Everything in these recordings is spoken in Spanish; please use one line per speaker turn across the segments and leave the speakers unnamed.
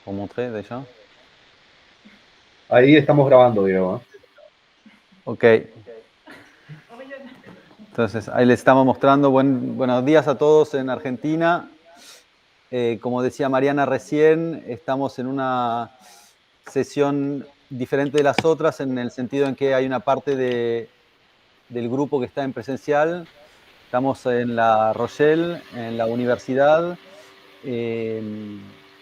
Pour montrer déjà.
Ahí estamos grabando, Diego, ¿eh?
Ok. Entonces, ahí les estamos mostrando. Buenos días a todos en Argentina. Como decía Mariana recién, estamos en una sesión diferente de las otras en el sentido en que hay una parte del grupo que está en presencial. Estamos en La Rochelle, en la universidad.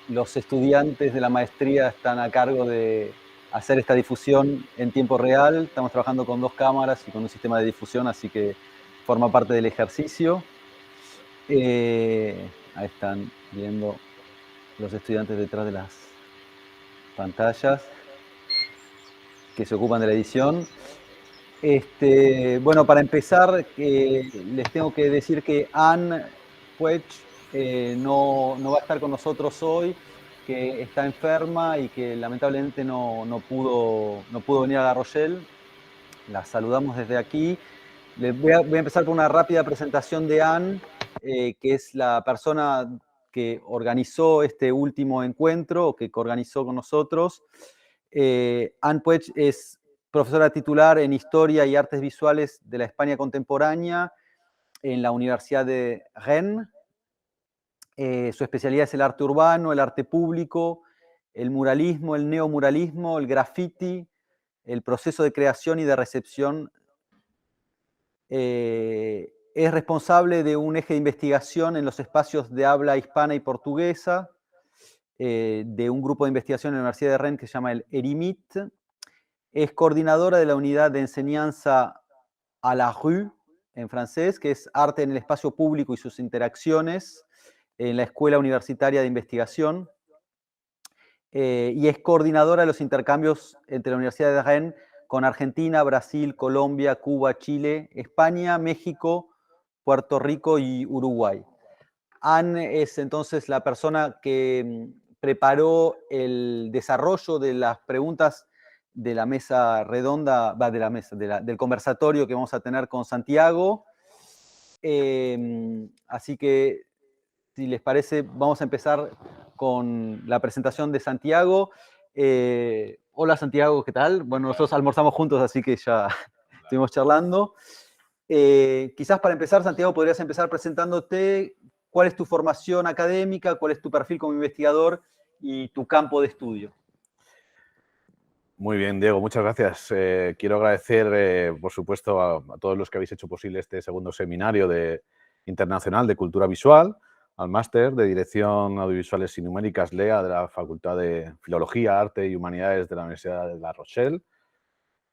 Los estudiantes de la maestría están a cargo de hacer esta difusión en tiempo real. Estamos trabajando con 2 cámaras y con un sistema de difusión, así que forma parte del ejercicio. Ahí están viendo los estudiantes detrás de las pantallas que se ocupan de la edición. Bueno, para empezar, les tengo que decir que Anne Puech no va a estar con nosotros hoy, que está enferma y que lamentablemente no pudo venir a La Rochelle. La saludamos desde aquí. Voy a empezar con una rápida presentación de Anne, que es la persona que organizó este último encuentro, o que organizó con nosotros. Anne Puech es profesora titular en Historia y Artes Visuales de la España Contemporánea en la Universidad de Rennes. Su especialidad es el arte urbano, el arte público, el muralismo, el neomuralismo, el graffiti, el proceso de creación y de recepción. Es responsable de un eje de investigación en los espacios de habla hispana y portuguesa, de un grupo de investigación en la Universidad de Rennes que se llama el ERIMIT. Es coordinadora de la unidad de enseñanza à la rue, en francés, que es arte en el espacio público y sus interacciones, en la Escuela Universitaria de Investigación. Y es coordinadora de los intercambios entre la Universidad de Rennes con Argentina, Brasil, Colombia, Cuba, Chile, España, México, Puerto Rico y Uruguay. Anne es entonces la persona que preparó el desarrollo de las preguntas de la mesa redonda, del conversatorio que vamos a tener con Santiago. Así que, si les parece, vamos a empezar con la presentación de Santiago. Hola Santiago, ¿qué tal? Bueno, nosotros almorzamos juntos, así que ya estuvimos charlando. Quizás para empezar, Santiago, podrías empezar presentándote cuál es tu formación académica, cuál es tu perfil como investigador y tu campo de estudio.
Muy bien, Diego, muchas gracias. Quiero agradecer, por supuesto, a todos los que habéis hecho posible este segundo seminario internacional de cultura visual, al máster de Dirección Audiovisuales y Numéricas LEA de la Facultad de Filología, Arte y Humanidades de la Universidad de La Rochelle.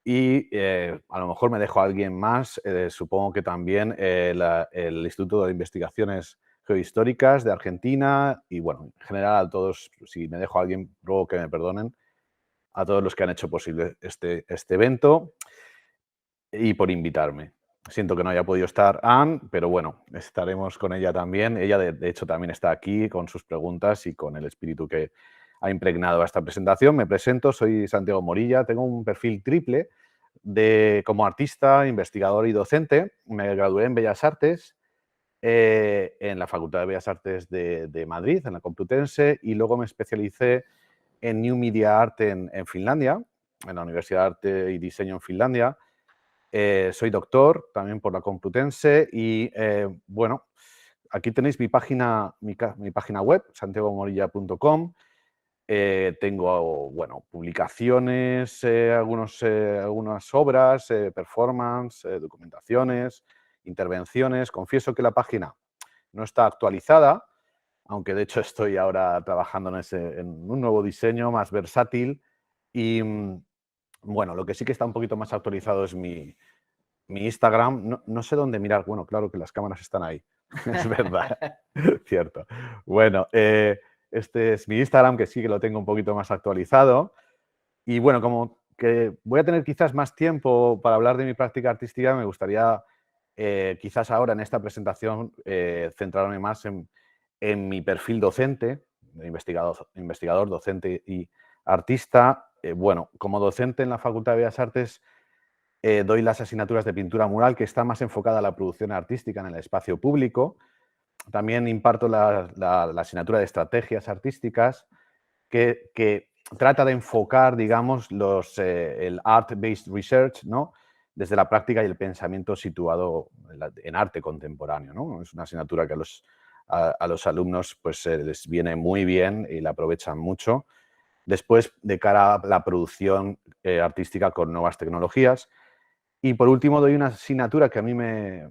Y a lo mejor me dejo a alguien más, supongo que también el Instituto de Investigaciones Geohistóricas de Argentina y, bueno, en general a todos, si me dejo a alguien, ruego que me perdonen, a todos los que han hecho posible este evento y por invitarme. Siento que no haya podido estar Anne, pero bueno, estaremos con ella también. Ella, de hecho, también está aquí con sus preguntas y con el espíritu que ha impregnado a esta presentación. Me presento, soy Santiago Morilla, tengo un perfil triple como artista, investigador y docente. Me gradué en Bellas Artes, en la Facultad de Bellas Artes de Madrid, en la Complutense, y luego me especialicé en New Media Art en Finlandia, en la Universidad de Arte y Diseño en Finlandia. Soy doctor también por la Complutense y, bueno, aquí tenéis mi página web, santiagomorilla.com. Tengo, bueno, publicaciones, algunas obras, performance, documentaciones, intervenciones. Confieso que la página no está actualizada, aunque de hecho estoy ahora trabajando en un nuevo diseño más versátil y, bueno, lo que sí que está un poquito más actualizado es mi Instagram. No sé dónde mirar. Bueno, claro que las cámaras están ahí. Es verdad, cierto. Bueno, este es mi Instagram, que sí que lo tengo un poquito más actualizado. Y bueno, como que voy a tener quizás más tiempo para hablar de mi práctica artística, me gustaría quizás ahora en esta presentación centrarme más en mi perfil docente, de investigador, docente y artista. Bueno, como docente en la Facultad de Bellas Artes doy las asignaturas de pintura mural, que está más enfocada a la producción artística en el espacio público. También imparto la asignatura de estrategias artísticas que trata de enfocar, digamos, el art-based research, ¿no?, desde la práctica y el pensamiento situado en arte contemporáneo, ¿no? Es una asignatura que a los alumnos pues, les viene muy bien y la aprovechan mucho. Después, de cara a la producción artística con nuevas tecnologías. Y por último, doy una asignatura que a mí me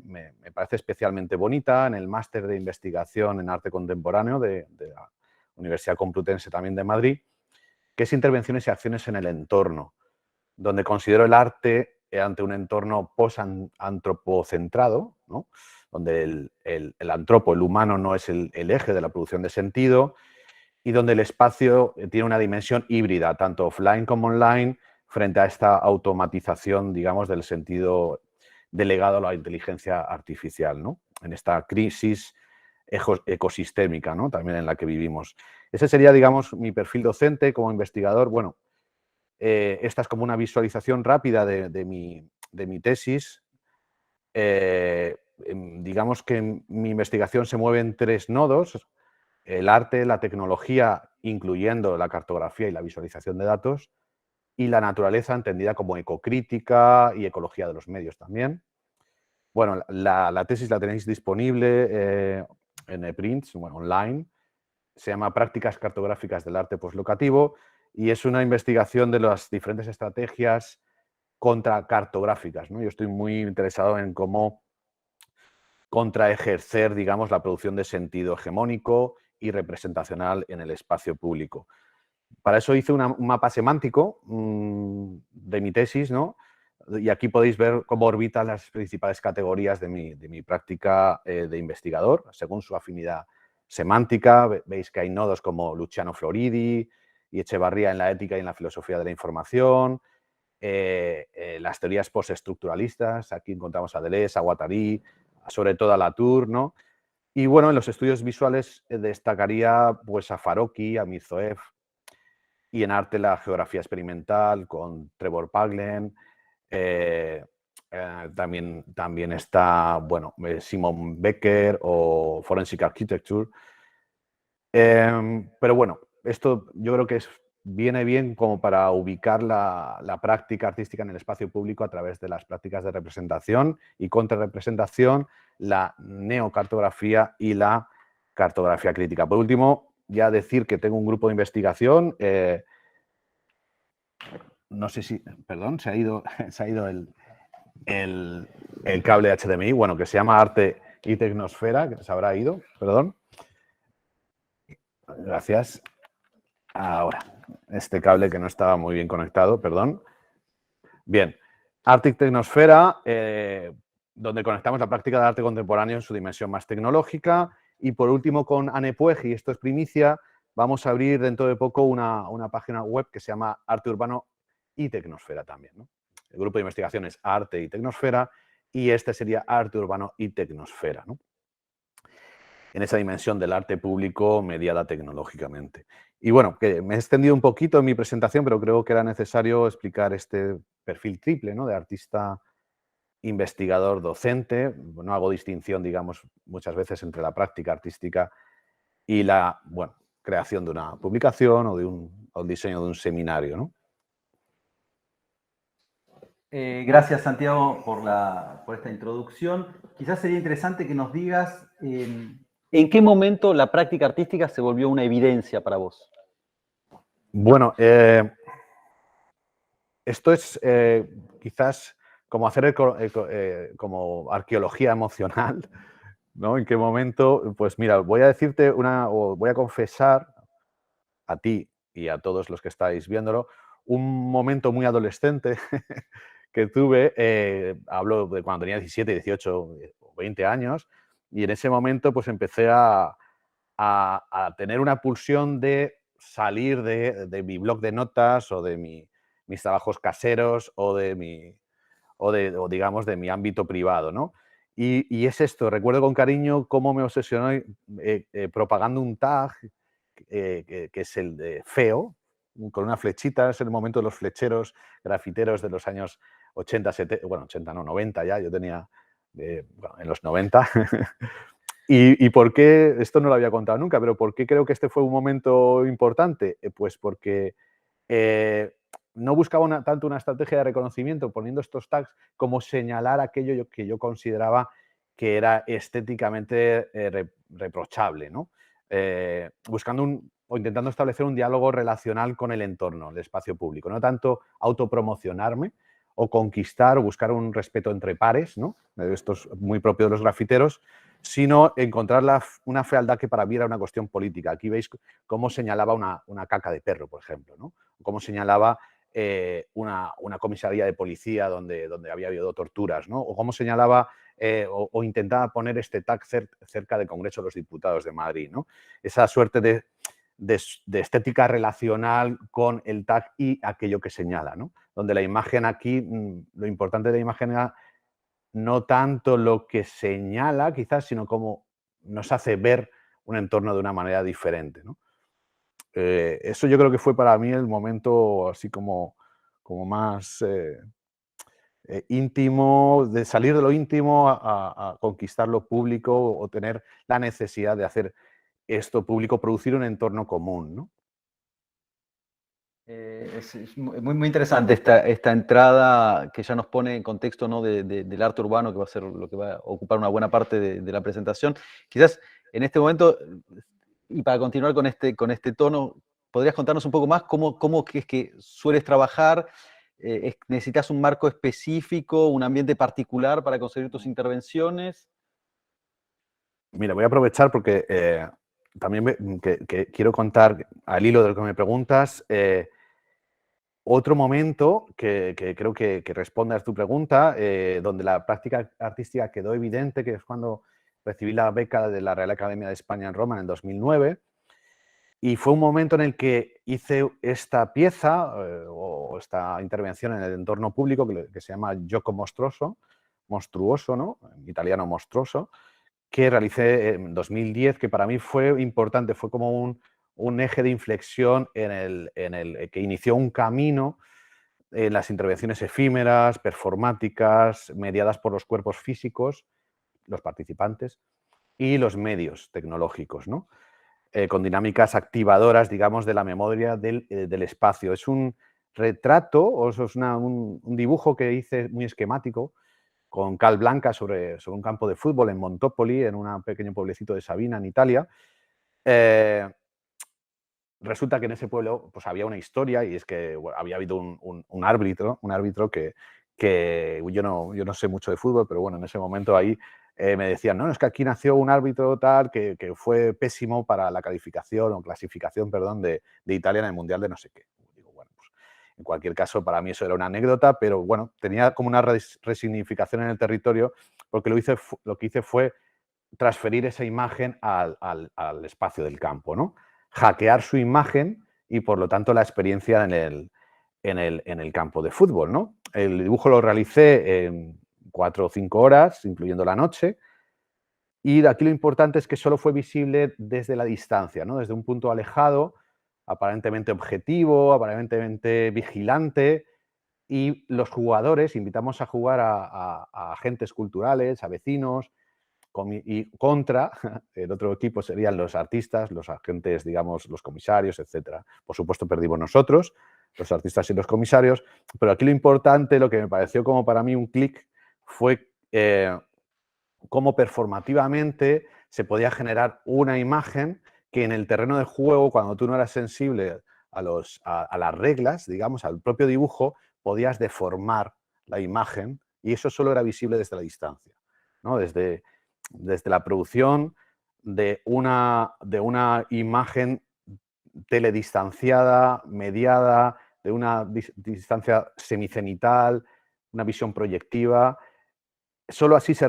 parece especialmente bonita en el máster de investigación en arte contemporáneo de la Universidad Complutense también de Madrid, que es intervenciones y acciones en el entorno, donde considero el arte ante un entorno post-antropocentrado, ¿no?, donde el antropo, el humano, no es el eje de la producción de sentido, y donde el espacio tiene una dimensión híbrida, tanto offline como online, frente a esta automatización, digamos, del sentido delegado a la inteligencia artificial, ¿no?, en esta crisis ecosistémica, ¿no?, también en la que vivimos. Ese sería, digamos, mi perfil docente como investigador. Bueno, esta es como una visualización rápida de mi tesis. Digamos que mi investigación se mueve en 3 nodos: el arte, la tecnología, incluyendo la cartografía y la visualización de datos, y la naturaleza, entendida como ecocrítica y ecología de los medios también. Bueno, la tesis la tenéis disponible en ePrints, bueno, online. Se llama Prácticas cartográficas del arte poslocativo y es una investigación de las diferentes estrategias contracartográficas, ¿no? Yo estoy muy interesado en cómo contraejercer, digamos, la producción de sentido hegemónico y representacional en el espacio público. Para eso hice un mapa semántico de mi tesis, ¿no? Y aquí podéis ver cómo orbitan las principales categorías de mi práctica de investigador, según su afinidad semántica. Veis que hay nodos como Luciano Floridi y Echevarría en la ética y en la filosofía de la información, las teorías postestructuralistas, aquí encontramos a Deleuze, a Guattari, sobre todo a Latour, ¿no? Y bueno, en los estudios visuales destacaría pues a Farocki, a Mirzoeff, y en arte la geografía experimental con Trevor Paglen. También está, bueno, Simon Becker o Forensic Architecture. Pero bueno, esto yo creo que viene bien como para ubicar la práctica artística en el espacio público a través de las prácticas de representación y contrarrepresentación, la neocartografía y la cartografía crítica. Por último, ya decir que tengo un grupo de investigación. No sé si, perdón, se ha ido el cable HDMI, bueno, que se llama Arte y Tecnosfera, que se habrá ido, perdón. Gracias. Ahora, este cable que no estaba muy bien conectado, perdón. Bien, Arte y Tecnosfera, donde conectamos la práctica de arte contemporáneo en su dimensión más tecnológica. Y por último, con Anne Puig, y esto es primicia, vamos a abrir dentro de poco una página web que se llama Arte Urbano y Tecnosfera también, ¿no? El grupo de investigación es Arte y Tecnosfera y este sería Arte Urbano y Tecnosfera, ¿no?, en esa dimensión del arte público mediada tecnológicamente. Y bueno, que me he extendido un poquito en mi presentación, pero creo que era necesario explicar este perfil triple, ¿no?, de artista, investigador, docente. No hago distinción, digamos, muchas veces entre la práctica artística y la, bueno, creación de una publicación o el diseño de un seminario, ¿no?
Gracias, Santiago, por esta introducción. Quizás sería interesante que nos digas en qué momento la práctica artística se volvió una evidencia para vos.
Bueno, esto es quizás como hacer como arqueología emocional, ¿no? ¿En qué momento? Pues mira, voy a decirte o voy a confesar a ti y a todos los que estáis viéndolo, un momento muy adolescente que tuve. Hablo de cuando tenía 17, 18 o 20 años, y en ese momento pues empecé a tener una pulsión de salir de mi blog de notas o de mis trabajos caseros o digamos de mi ámbito privado, ¿no? Y es esto, recuerdo con cariño cómo me obsesioné propagando un tag que es el de feo, con una flechita. Es el momento de los flecheros grafiteros de los años 80, 70, bueno, 80 no, 90 ya, yo tenía, bueno, en los 90. ¿Y por qué? Esto no lo había contado nunca, pero ¿por qué creo que este fue un momento importante? Pues porque no buscaba tanto una estrategia de reconocimiento poniendo estos tags como señalar aquello que yo consideraba que era estéticamente reprochable, ¿no? Buscando o intentando establecer un diálogo relacional con el entorno, el espacio público. No tanto autopromocionarme o conquistar o buscar un respeto entre pares, ¿no? Esto es muy propio de los grafiteros, sino encontrar una fealdad que para mí era una cuestión política. Aquí veis cómo señalaba una caca de perro, por ejemplo, ¿no? Cómo señalaba una comisaría de policía donde había habido torturas, ¿no? O cómo señalaba o intentaba poner este tag cerca del Congreso de los Diputados de Madrid, ¿no? Esa suerte de estética relacional con el tag y aquello que señala, ¿no? Donde la imagen aquí, lo importante de la imagen era no tanto lo que señala, quizás, sino cómo nos hace ver un entorno de una manera diferente, ¿no? Eso yo creo que fue para mí el momento así como más íntimo, de salir de lo íntimo a conquistar lo público o tener la necesidad de hacer esto público, producir un entorno común, ¿no?
Es muy interesante esta entrada que ya nos pone en contexto, ¿no? del arte urbano, que va a ser lo que va a ocupar una buena parte de la presentación. Quizás en este momento, y para continuar con este tono, ¿podrías contarnos un poco más cómo es que sueles trabajar? ¿Necesitas un marco específico, un ambiente particular para conseguir tus intervenciones?
Mira, voy a aprovechar porque también que quiero contar al hilo de lo que me preguntas. Otro momento que creo que responde a tu pregunta, donde la práctica artística quedó evidente, que es cuando recibí la beca de la Real Academia de España en Roma en el 2009. Y fue un momento en el que hice esta pieza o esta intervención en el entorno público que se llama Gioco monstruoso, ¿no? En italiano monstruoso, que realicé en 2010, que para mí fue importante, fue como un eje de inflexión que inició un camino en las intervenciones efímeras, performáticas, mediadas por los cuerpos físicos, los participantes, y los medios tecnológicos, ¿no? Con dinámicas activadoras, digamos, de la memoria del espacio. Es un retrato, o es un dibujo que hice muy esquemático, con cal blanca sobre un campo de fútbol en Montopoli, en un pequeño pueblecito de Sabina, en Italia. Resulta que en ese pueblo pues, había una historia y es que había habido un árbitro que yo no sé mucho de fútbol, pero bueno, en ese momento ahí me decían, no, es que aquí nació un árbitro tal que fue pésimo para la calificación o clasificación, perdón, de Italia en el Mundial de no sé qué. Digo, bueno, pues en cualquier caso, para mí eso era una anécdota, pero bueno, tenía como una resignificación en el territorio porque lo que hice fue transferir esa imagen al espacio del campo, ¿no? Hackear su imagen y, por lo tanto, la experiencia en el campo de fútbol, ¿no? El dibujo lo realicé en 4 o 5 horas, incluyendo la noche, y aquí lo importante es que solo fue visible desde la distancia, ¿no? Desde un punto alejado, aparentemente objetivo, aparentemente vigilante, y los jugadores, invitamos a jugar a agentes culturales, a vecinos, y contra el otro equipo serían los artistas, los agentes, digamos, los comisarios, etcétera. Por supuesto, perdimos nosotros, los artistas y los comisarios, pero aquí lo importante, lo que me pareció como para mí un clic, fue cómo performativamente se podía generar una imagen que en el terreno de juego, cuando tú no eras sensible a las reglas, digamos, al propio dibujo, podías deformar la imagen y eso solo era visible desde la distancia, ¿no? Desde la producción de una imagen teledistanciada, mediada, de una distancia semicenital, una visión proyectiva. Solo así se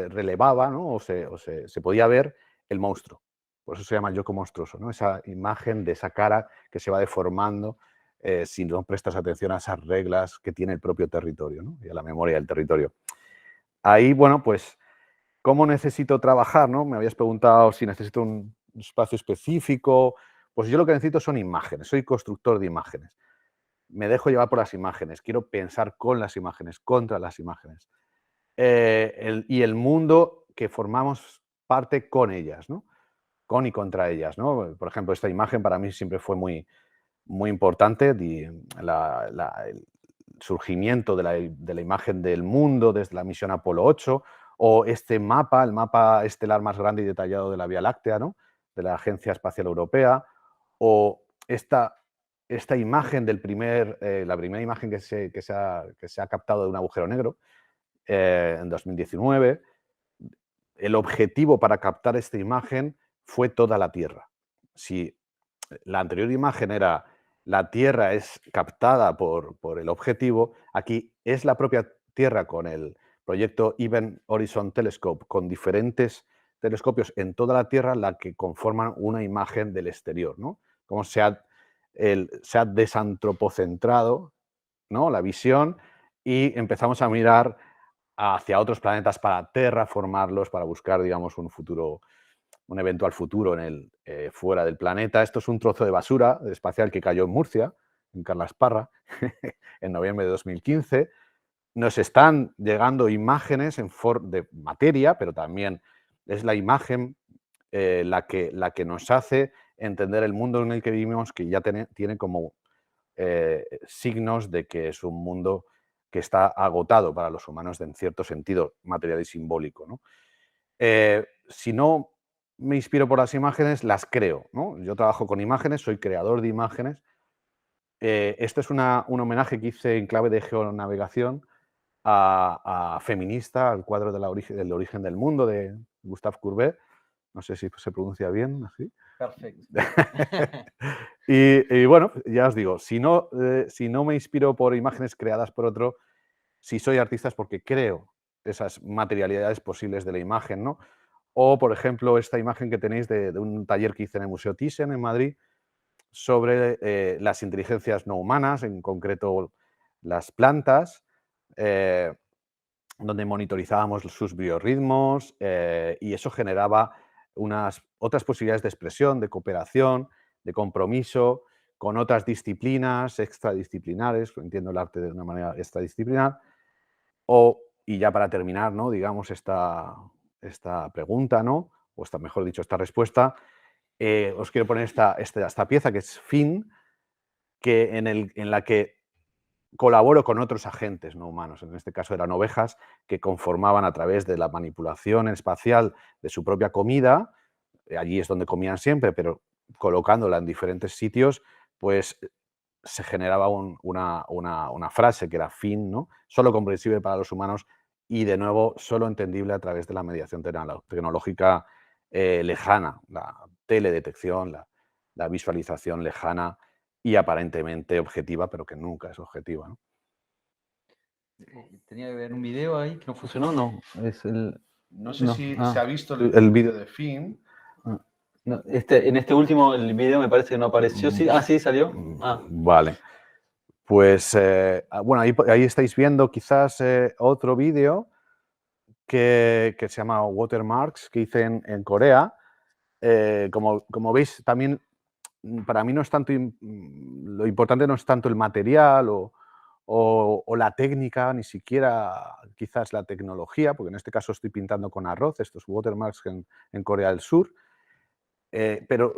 relevaba, ¿no? se podía ver el monstruo. Por eso se llama Yoko monstruoso, ¿no? Esa imagen de esa cara que se va deformando si no prestas atención a esas reglas que tiene el propio territorio, ¿no? Y a la memoria del territorio. Ahí, bueno, pues ¿cómo necesito trabajar? ¿No? Me habías preguntado si necesito un espacio específico. Pues yo lo que necesito son imágenes, soy constructor de imágenes. Me dejo llevar por las imágenes, quiero pensar con las imágenes, contra las imágenes. Y el mundo que formamos parte con ellas, ¿no? Con y contra ellas, ¿no? Por ejemplo, esta imagen para mí siempre fue muy, muy importante, el surgimiento de la imagen del mundo desde la misión Apolo 8, o este mapa, el mapa estelar más grande y detallado de la Vía Láctea, ¿no? De la Agencia Espacial Europea, o esta imagen la primera imagen que se ha captado de un agujero negro en 2019. El objetivo para captar esta imagen fue toda la Tierra. Si la anterior imagen era la Tierra es captada por el objetivo, aquí es la propia Tierra con el proyecto Event Horizon Telescope, con diferentes telescopios en toda la Tierra, la que conforman una imagen del exterior, ¿no? Cómo se ha desantropocentrado, ¿no? La visión, y empezamos a mirar hacia otros planetas para terraformarlos, para buscar, digamos, un eventual futuro fuera del planeta. Esto es un trozo de basura espacial que cayó en Murcia, en Carlas Parra, en noviembre de 2015. Nos están llegando imágenes de materia, pero también es la imagen la que nos hace entender el mundo en el que vivimos, que ya tiene como signos de que es un mundo que está agotado para los humanos en cierto sentido material y simbólico, ¿no? Si no me inspiro por las imágenes, las creo, ¿no? Yo trabajo con imágenes, soy creador de imágenes. Este es un homenaje que hice en clave de geonavegación a Feminista, al cuadro del origen del mundo de Gustave Courbet. No sé si se pronuncia bien así.
Perfecto.
Y bueno, ya os digo, si no me inspiro por imágenes creadas por otro, si soy artista es porque creo esas materialidades posibles de la imagen, ¿no? O, por ejemplo, esta imagen que tenéis de un taller que hice en el Museo Thyssen, en Madrid, sobre las inteligencias no humanas, en concreto las plantas, donde monitorizábamos sus biorritmos, y eso generaba otras posibilidades de expresión, de cooperación, de compromiso con otras disciplinas extradisciplinares, entiendo el arte de una manera extradisciplinar. Y ya para terminar, ¿no? Digamos, esta pregunta, ¿no? O mejor dicho, esta respuesta, os quiero poner esta pieza que es Fin, en la que colaboro con otros agentes no humanos. En este caso eran ovejas que conformaban a través de la manipulación espacial de su propia comida, allí es donde comían siempre, pero colocándola en diferentes sitios, pues se generaba una frase que era fin, ¿no? Solo comprensible para los humanos y, de nuevo, solo entendible a través de la mediación tecnológica lejana, la teledetección, la visualización lejana y aparentemente objetiva, pero que nunca es objetiva, ¿no?
Tenía que ver un video ahí que no funcionó, no.
No sé
No,
si
ah.
se ha visto el vídeo de Fin.
No, en este último el video me parece que no apareció. ¿Sí? Ah, sí, salió.
Vale. Pues, bueno, ahí estáis viendo quizás otro vídeo que se llama Watermarks, que hice en Corea. Como veis, también para mí no es tanto, lo importante no es tanto el material o la técnica, ni siquiera quizás la tecnología, porque en este caso estoy pintando con arroz, estos watermarks en Corea del Sur, pero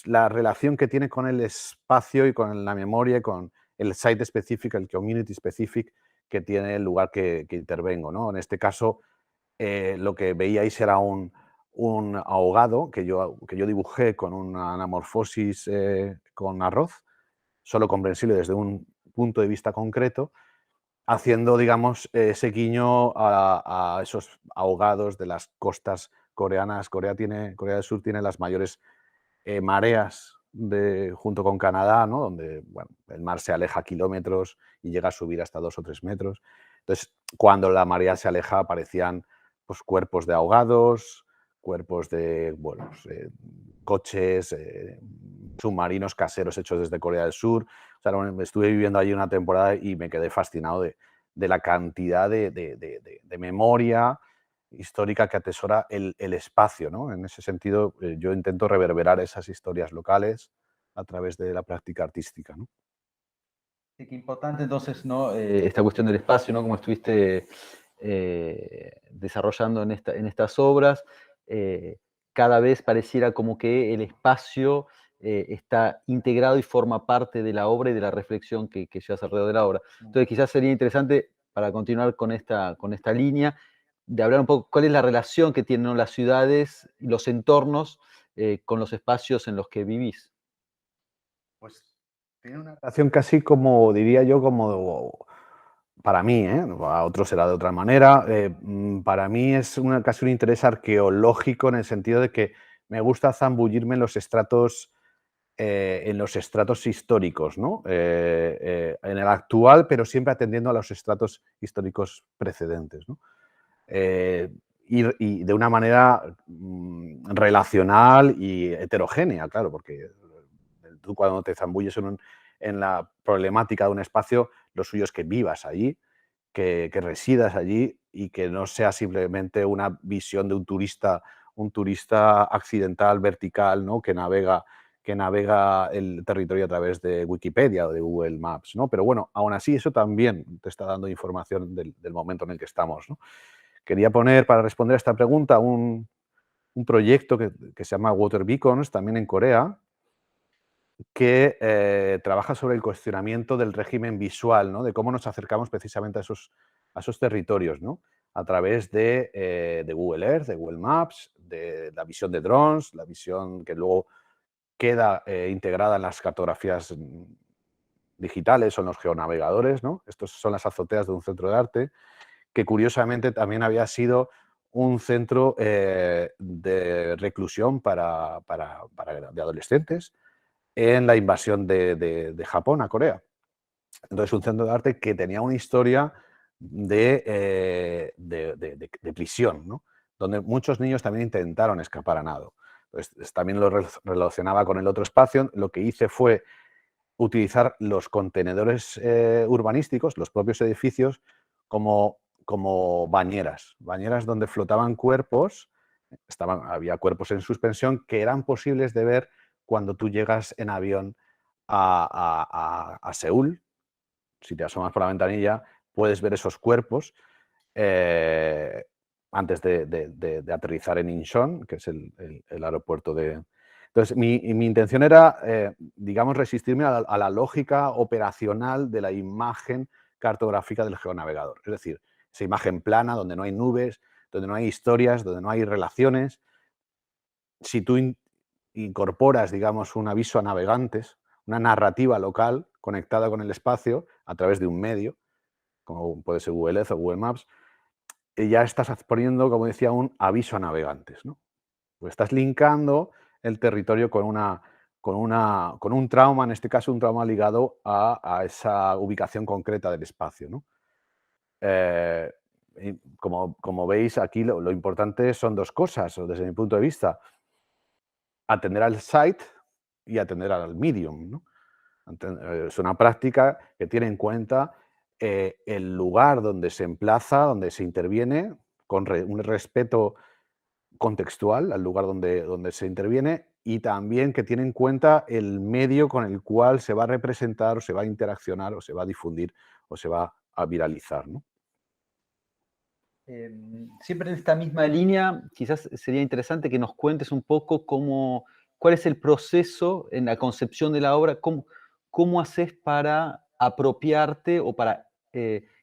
la relación que tiene con el espacio y con la memoria y con el site específico, el community specific que tiene el lugar que intervengo, ¿no? En este caso, lo que veíais era un ahogado que yo dibujé con una anamorfosis con arroz, solo comprensible desde un punto de vista concreto, haciendo, digamos, ese guiño a esos ahogados de las costas coreanas. Corea del Sur tiene las mayores mareas junto con Canadá, ¿no? Donde, bueno, el mar se aleja kilómetros y llega a subir hasta 2 o 3 metros. Entonces, cuando la marea se aleja, aparecían pues, cuerpos de ahogados, cuerpos de coches, submarinos caseros hechos desde Corea del Sur. O sea, estuve viviendo allí una temporada y me quedé fascinado de la cantidad de memoria histórica que atesora el espacio, ¿no? En ese sentido, yo intento reverberar esas historias locales a través de la práctica artística, ¿no?
Sí, qué importante entonces, ¿no? Esta cuestión del espacio, ¿no? Como estuviste desarrollando en estas obras. cada vez pareciera como que el espacio está integrado y forma parte de la obra y de la reflexión que llevas alrededor de la obra. Entonces quizás sería interesante, para continuar con esta línea, de hablar un poco cuál es la relación que tienen, ¿no?, las ciudades y los entornos con los espacios en los que vivís.
Pues tiene una relación casi como, diría yo, como para mí, ¿eh? A otros será de otra manera. Para mí es casi un interés arqueológico en el sentido de que me gusta zambullirme en los estratos históricos, ¿no? En el actual, pero siempre atendiendo a los estratos históricos precedentes, ¿no? Eh, y de una manera relacional y heterogénea, claro, porque tú cuando te zambulles en la problemática de un espacio, lo suyo es que vivas allí, que residas allí y que no sea simplemente una visión de un turista accidental, vertical, ¿no? Que navega el territorio a través de Wikipedia o de Google Maps, ¿no? Pero bueno, aún así eso también te está dando información del momento en el que estamos, ¿no? Quería poner, para responder a esta pregunta, un proyecto que se llama Water Beacons, también en Corea, que trabaja sobre el cuestionamiento del régimen visual, ¿no? De cómo nos acercamos precisamente a esos territorios, ¿no? A través de Google Earth, de Google Maps, de la visión de drones, la visión que luego queda integrada en las cartografías digitales o en los geonavegadores, ¿no? Estas son las azoteas de un centro de arte, que curiosamente también había sido un centro de reclusión de adolescentes en la invasión de Japón a Corea. Entonces, un centro de arte que tenía una historia de prisión, ¿no? Donde muchos niños también intentaron escapar a nado. Entonces, también lo relacionaba con el otro espacio. Lo que hice fue utilizar los contenedores urbanísticos, los propios edificios, como bañeras donde flotaban cuerpos, había cuerpos en suspensión que eran posibles de ver cuando tú llegas en avión a Seúl. Si te asomas por la ventanilla, puedes ver esos cuerpos eh, antes de aterrizar en Incheon, que es el aeropuerto de... Entonces, mi intención era, digamos, resistirme a la lógica operacional de la imagen cartográfica del geonavegador. Es decir, esa imagen plana, donde no hay nubes, donde no hay historias, donde no hay relaciones. Si tú incorporas, digamos, un aviso a navegantes, una narrativa local conectada con el espacio a través de un medio, como puede ser Google Earth o Google Maps, ya estás poniendo, como decía, un aviso a navegantes, ¿no? Pues estás linkando el territorio con un trauma, en este caso un trauma ligado a esa ubicación concreta del espacio, ¿no? Y como veis, aquí lo importante son dos cosas, desde mi punto de vista: atender al site y atender al medium, ¿no? Es una práctica que tiene en cuenta el lugar donde se emplaza, donde se interviene, con un respeto contextual al lugar donde se interviene, y también que tiene en cuenta el medio con el cual se va a representar, o se va a interaccionar, o se va a difundir, o se va a viralizar, ¿no?
Siempre en esta misma línea, quizás sería interesante que nos cuentes un poco cuál es el proceso en la concepción de la obra, cómo haces para apropiarte o para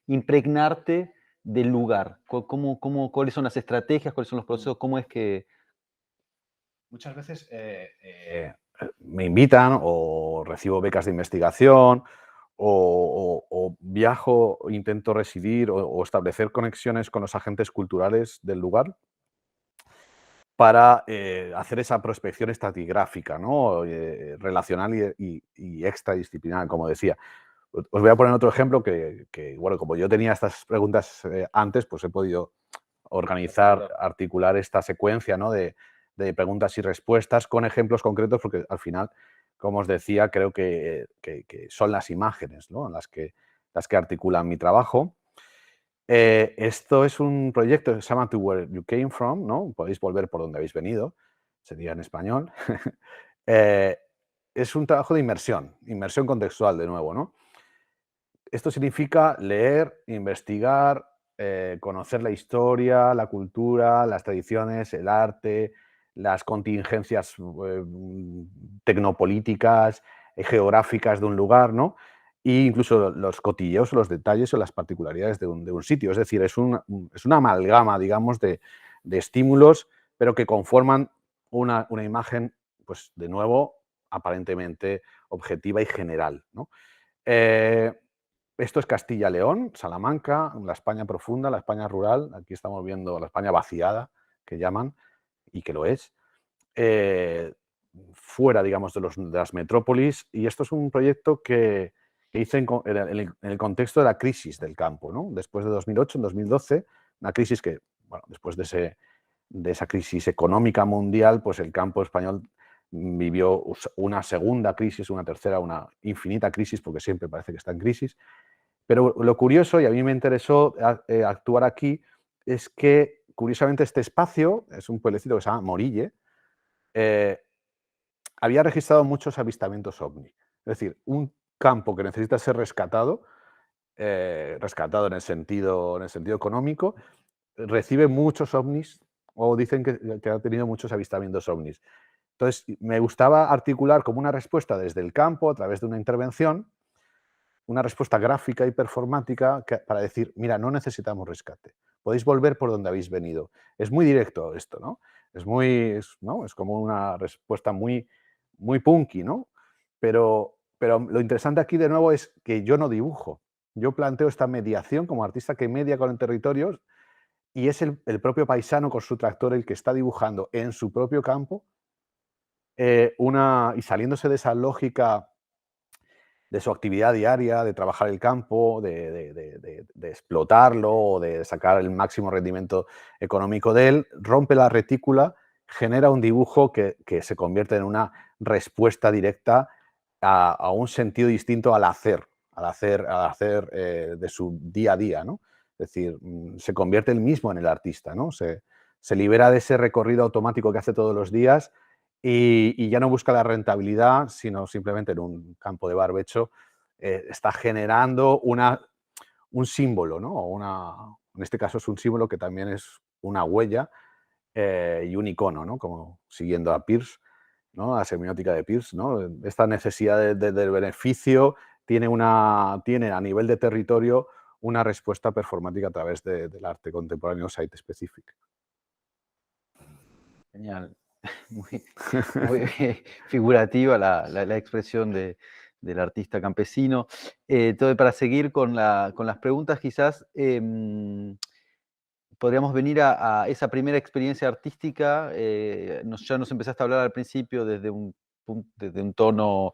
impregnarte del lugar, cuáles son las estrategias, cuáles son los procesos, cómo es que...
Muchas veces me invitan o recibo becas de investigación o viajo, intento residir o establecer conexiones con los agentes culturales del lugar para hacer esa prospección estratigráfica, ¿no? Relacional y extradisciplinar, como decía. Os voy a poner otro ejemplo bueno, como yo tenía estas preguntas antes, pues he podido organizar, articular esta secuencia, ¿no? de preguntas y respuestas con ejemplos concretos, porque al final, como os decía, creo que son las imágenes, ¿no? las que articulan mi trabajo. Esto es un proyecto que se llama To Where You Came From, ¿no? Podéis volver por donde habéis venido, sería en español. Eh, es un trabajo de inmersión contextual, de nuevo, ¿no? Esto significa leer, investigar conocer la historia, la cultura, las tradiciones, el arte, las contingencias tecnopolíticas, geográficas de un lugar, ¿no? E incluso los cotilleos, los detalles o las particularidades de un sitio. Es decir, es una amalgama, digamos, de estímulos, pero que conforman una imagen, pues, de nuevo, aparentemente objetiva y general, ¿no? Esto es Castilla-León, Salamanca, la España profunda, la España rural. Aquí estamos viendo la España vaciada, que llaman, y que lo es. Fuera, digamos, de las metrópolis. Y esto es un proyecto que hice en el contexto de la crisis del campo, ¿no? Después de 2008, en 2012, una crisis que, bueno, después de esa crisis económica mundial, pues el campo español vivió una segunda crisis, una tercera, una infinita crisis, porque siempre parece que está en crisis. Pero lo curioso, y a mí me interesó actuar aquí, es que, curiosamente, este espacio, es un pueblecito que se llama Morille, había registrado muchos avistamientos ovni. Es decir, un campo que necesita ser rescatado, rescatado en el sentido económico, recibe muchos ovnis o dicen que ha tenido muchos avistamientos ovnis. Entonces, me gustaba articular como una respuesta desde el campo, a través de una intervención, una respuesta gráfica y performática para decir, mira, no necesitamos rescate, podéis volver por donde habéis venido. Es muy directo esto, ¿no? Es como una respuesta muy punky, ¿no? Pero lo interesante aquí de nuevo es que yo no dibujo. Yo planteo esta mediación como artista que media con el territorio y es el propio paisano con su tractor el que está dibujando en su propio campo y saliéndose de esa lógica de su actividad diaria, de trabajar el campo, de explotarlo o de sacar el máximo rendimiento económico de él, rompe la retícula, genera un dibujo que se convierte en una respuesta directa a un sentido distinto al hacer de su día a día, ¿no? Es decir, se convierte él mismo en el artista, ¿no? Se libera de ese recorrido automático que hace todos los días y ya no busca la rentabilidad, sino simplemente en un campo de barbecho está generando un símbolo, ¿no? En este caso es un símbolo que también es una huella y un icono, ¿no? Como siguiendo a Peirce, ¿no? La semiótica de Peirce, ¿no? Esta necesidad del beneficio tiene a nivel de territorio una respuesta performática a través del arte contemporáneo site-specific.
Genial. Muy figurativa la expresión del artista campesino. Entonces, para seguir con las preguntas, quizás podríamos venir a esa primera experiencia artística. Ya nos empezaste a hablar al principio desde un tono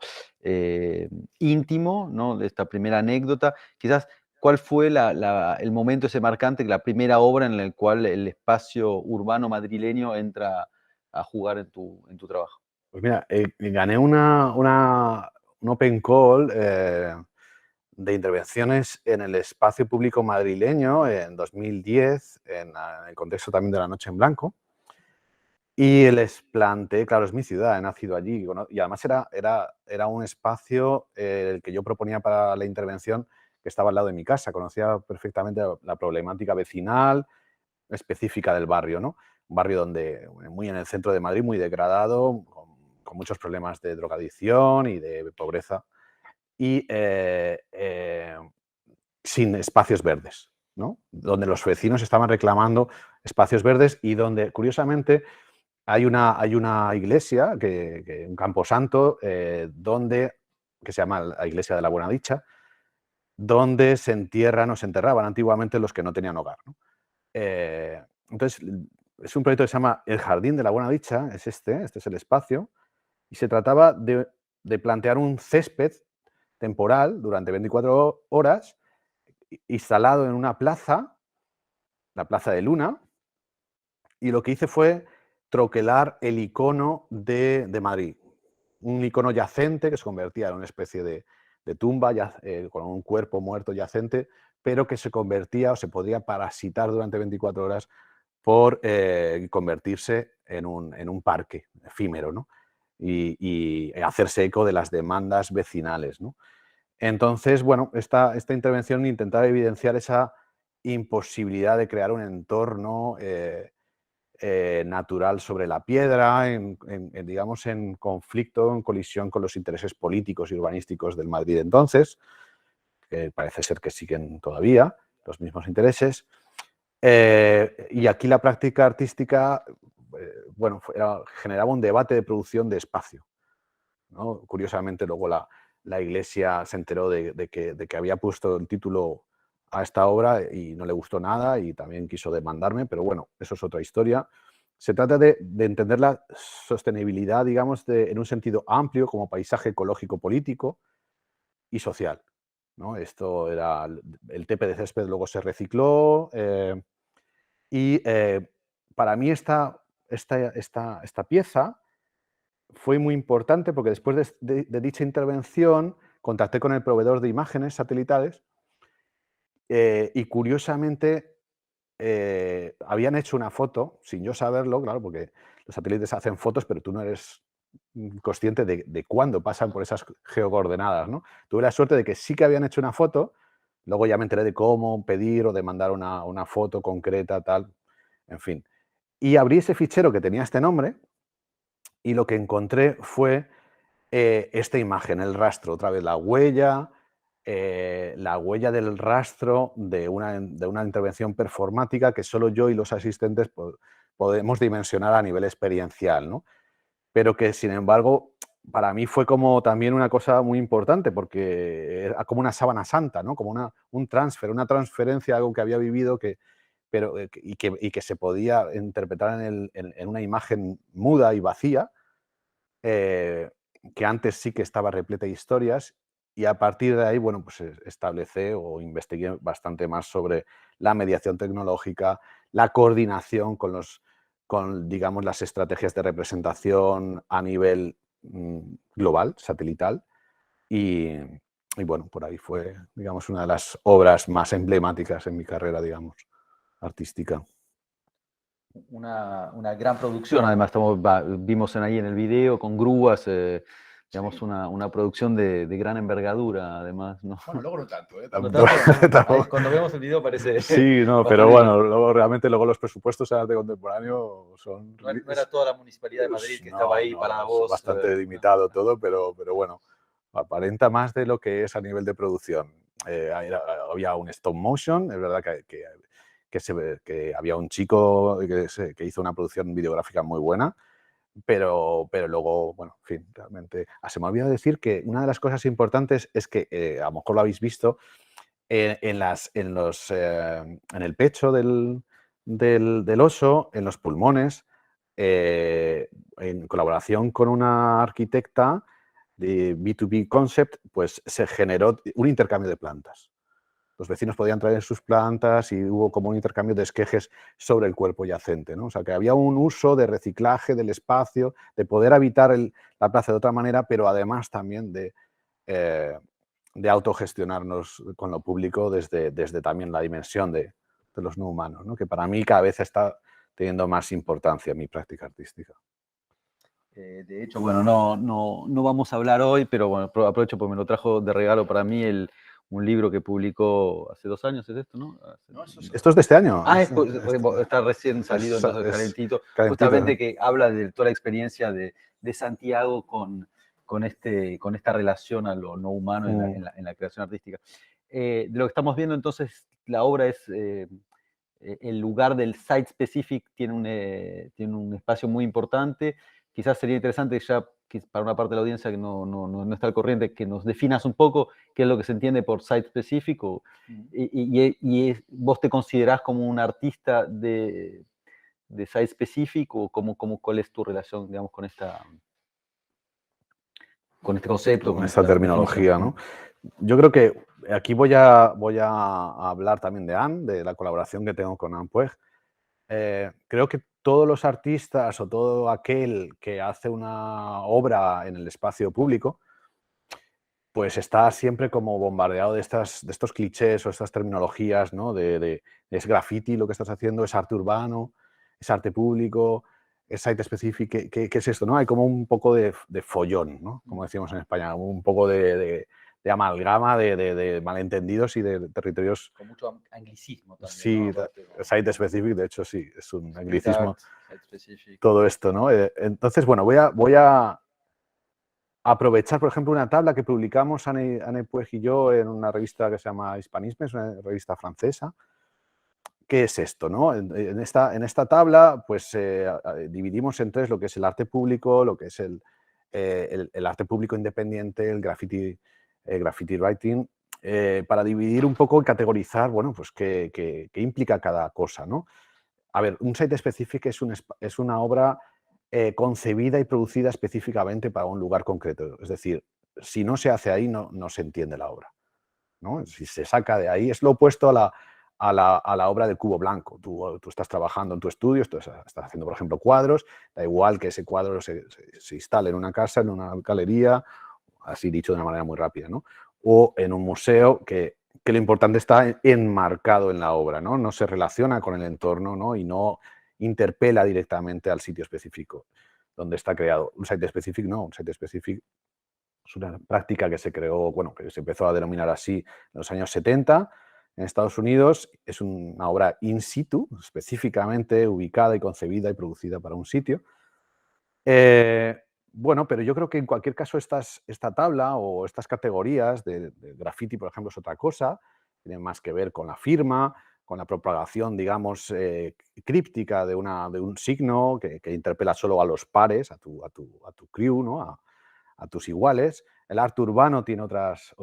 íntimo, ¿no? De esta primera anécdota. Quizás, ¿cuál fue el momento ese marcante, la primera obra en la cual el espacio urbano madrileño entra a jugar en tu trabajo?
Pues mira, gané un open call de intervenciones en el espacio público madrileño en 2010, en el contexto también de la Noche en Blanco. Y les planteé, claro, es mi ciudad, he nacido allí, y además era un espacio el que yo proponía para la intervención que estaba al lado de mi casa, conocía perfectamente la problemática vecinal específica del barrio, ¿no? Un barrio muy en el centro de Madrid, muy degradado, con muchos problemas de drogadicción y de pobreza, y sin espacios verdes, ¿no? Donde los vecinos estaban reclamando espacios verdes y donde, curiosamente, hay una iglesia, un camposanto, que se llama la Iglesia de la Buena Dicha, donde se entierran o se enterraban antiguamente los que no tenían hogar, ¿no? Entonces, es un proyecto que se llama El Jardín de la Buena Dicha, este es el espacio, y se trataba de plantear un césped temporal durante 24 horas, instalado en una plaza, la Plaza de Luna, y lo que hice fue troquelar el icono de Madrid, un icono yacente que se convertía en una especie de tumba con un cuerpo muerto yacente, pero que se convertía o se podía parasitar durante 24 horas por convertirse en un parque efímero, ¿no? Y hacerse eco de las demandas vecinales, ¿no? Entonces, bueno, esta intervención intentaba evidenciar esa imposibilidad de crear un entorno natural sobre la piedra, digamos, en conflicto, en colisión con los intereses políticos y urbanísticos del Madrid entonces, que parece ser que siguen todavía los mismos intereses. Y aquí la práctica artística, bueno, generaba un debate de producción de espacio, ¿no? Curiosamente, luego la Iglesia se enteró de que había puesto el título a esta obra y no le gustó nada y también quiso demandarme, pero bueno, eso es otra historia. Se trata de entender la sostenibilidad, digamos, en un sentido amplio, como paisaje ecológico, político y social, ¿no? Esto era el tepe de césped, luego se recicló y para mí esta pieza fue muy importante porque después de dicha intervención contacté con el proveedor de imágenes satelitales y curiosamente habían hecho una foto, sin yo saberlo, claro, porque los satélites hacen fotos, pero tú no eres consciente de cuándo pasan por esas geocoordenadas, ¿no? Tuve la suerte de que sí que habían hecho una foto, luego ya me enteré de cómo pedir o de mandar una foto concreta, tal, en fin. Y abrí ese fichero que tenía este nombre y lo que encontré fue esta imagen, el rastro, otra vez la huella del rastro de una intervención performática que solo yo y los asistentes podemos dimensionar a nivel experiencial, ¿no? Pero que, sin embargo, para mí fue como también una cosa muy importante porque era como una sábana santa, ¿no? Como una transferencia, algo que había vivido y que se podía interpretar en una imagen muda y vacía, que antes sí que estaba repleta de historias, y a partir de ahí, bueno, pues establecé o investigué bastante más sobre la mediación tecnológica, la coordinación con digamos, las estrategias de representación a nivel global, satelital, y, y bueno, por ahí fue, digamos, una de las obras más emblemáticas en mi carrera, digamos, artística.
Una gran producción, además vimos ahí en el video con grúas, digamos, sí. una producción de gran envergadura, además, ¿no?
Bueno, luego no tanto, ¿eh?
No tanto, ahí, cuando vemos el video parece...
Sí, no, pero bueno, realmente luego los presupuestos de arte contemporáneo son...
No era toda la Municipalidad de Madrid que estaba ahí para vos.
Bastante limitado todo, pero bueno, aparenta más de lo que es a nivel de producción. Había un stop motion, es verdad que había un chico que hizo una producción videográfica muy buena, pero luego, bueno, en fin, realmente... se me olvidó decir que una de las cosas importantes es que, a lo mejor lo habéis visto, en el pecho del oso, en los pulmones, en colaboración con una arquitecta de B2B Concept, pues se generó un intercambio de plantas. Los vecinos podían traer sus plantas y hubo como un intercambio de esquejes sobre el cuerpo yacente, ¿no? O sea, que había un uso de reciclaje del espacio, de poder habitar la plaza de otra manera, pero además también de autogestionarnos con lo público desde también la dimensión de los no humanos, ¿no? Que para mí cada vez está teniendo más importancia en mi práctica artística.
De hecho, bueno, no vamos a hablar hoy, pero bueno, aprovecho porque me lo trajo de regalo para mí un libro que publicó hace 2 años, ¿es esto, no?
Esto es de este año.
Está recién salido, entonces calentito. Justamente que habla de toda la experiencia de Santiago con esta relación a lo no humano en la creación artística. De lo que estamos viendo entonces, la obra es... el lugar del site specific tiene un espacio muy importante. Quizás sería interesante ya para una parte de la audiencia que no está al corriente, que nos definas un poco qué es lo que se entiende por site specific, y vos te considerás como un artista de site specific, o cuál es tu relación, digamos, con este concepto.
Con esta terminología, ¿no? Yo creo que aquí voy a hablar también de Anne, de la colaboración que tengo con Anne Puig. Creo que todos los artistas o todo aquel que hace una obra en el espacio público, pues está siempre como bombardeado de estos clichés o estas terminologías, ¿no? Es graffiti lo que estás haciendo, es arte urbano, es arte público, es site specific. ¿Qué es esto, no? Hay como un poco de follón, ¿no? Como decíamos en España, un poco de amalgama de malentendidos y de territorios.
Con mucho anglicismo también,
Sí,
¿no?
site specific, de hecho, sí, es un anglicismo.
Site specific.
Todo esto, ¿no? Entonces, bueno, voy a aprovechar, por ejemplo, una tabla que publicamos Anne Puig y yo en una revista que se llama Hispanisme, es una revista francesa. ¿Qué es esto, no? En esta tabla, pues dividimos en tres lo que es el arte público, lo que es el arte público independiente, el graffiti writing, para dividir un poco y categorizar, bueno, pues qué implica cada cosa, ¿no? A ver, un site specific es una obra concebida y producida específicamente para un lugar concreto. Es decir, si no se hace ahí, no se entiende la obra, ¿no? Si se saca de ahí, es lo opuesto a la obra del cubo blanco. Tú estás trabajando en tu estudio, estás haciendo, por ejemplo, cuadros, da igual que ese cuadro se instale en una casa, en una galería, así dicho de una manera muy rápida, ¿no? O en un museo, que lo importante está enmarcado en la obra, ¿no? No se relaciona con el entorno, ¿no? Y no interpela directamente al sitio específico donde está creado. Un site specific no, un site specific es una práctica que se creó, bueno, que se empezó a denominar así en los años 70 en Estados Unidos. Es una obra in situ, específicamente ubicada y concebida y producida para un sitio. Bueno, pero yo creo que en cualquier caso esta tabla o estas categorías de graffiti, por ejemplo, es otra cosa, tienen más que ver con la firma, con la propagación, digamos, críptica de un signo que interpela solo a los pares, a tu crew, ¿no? A tus iguales. El arte urbano tiene otras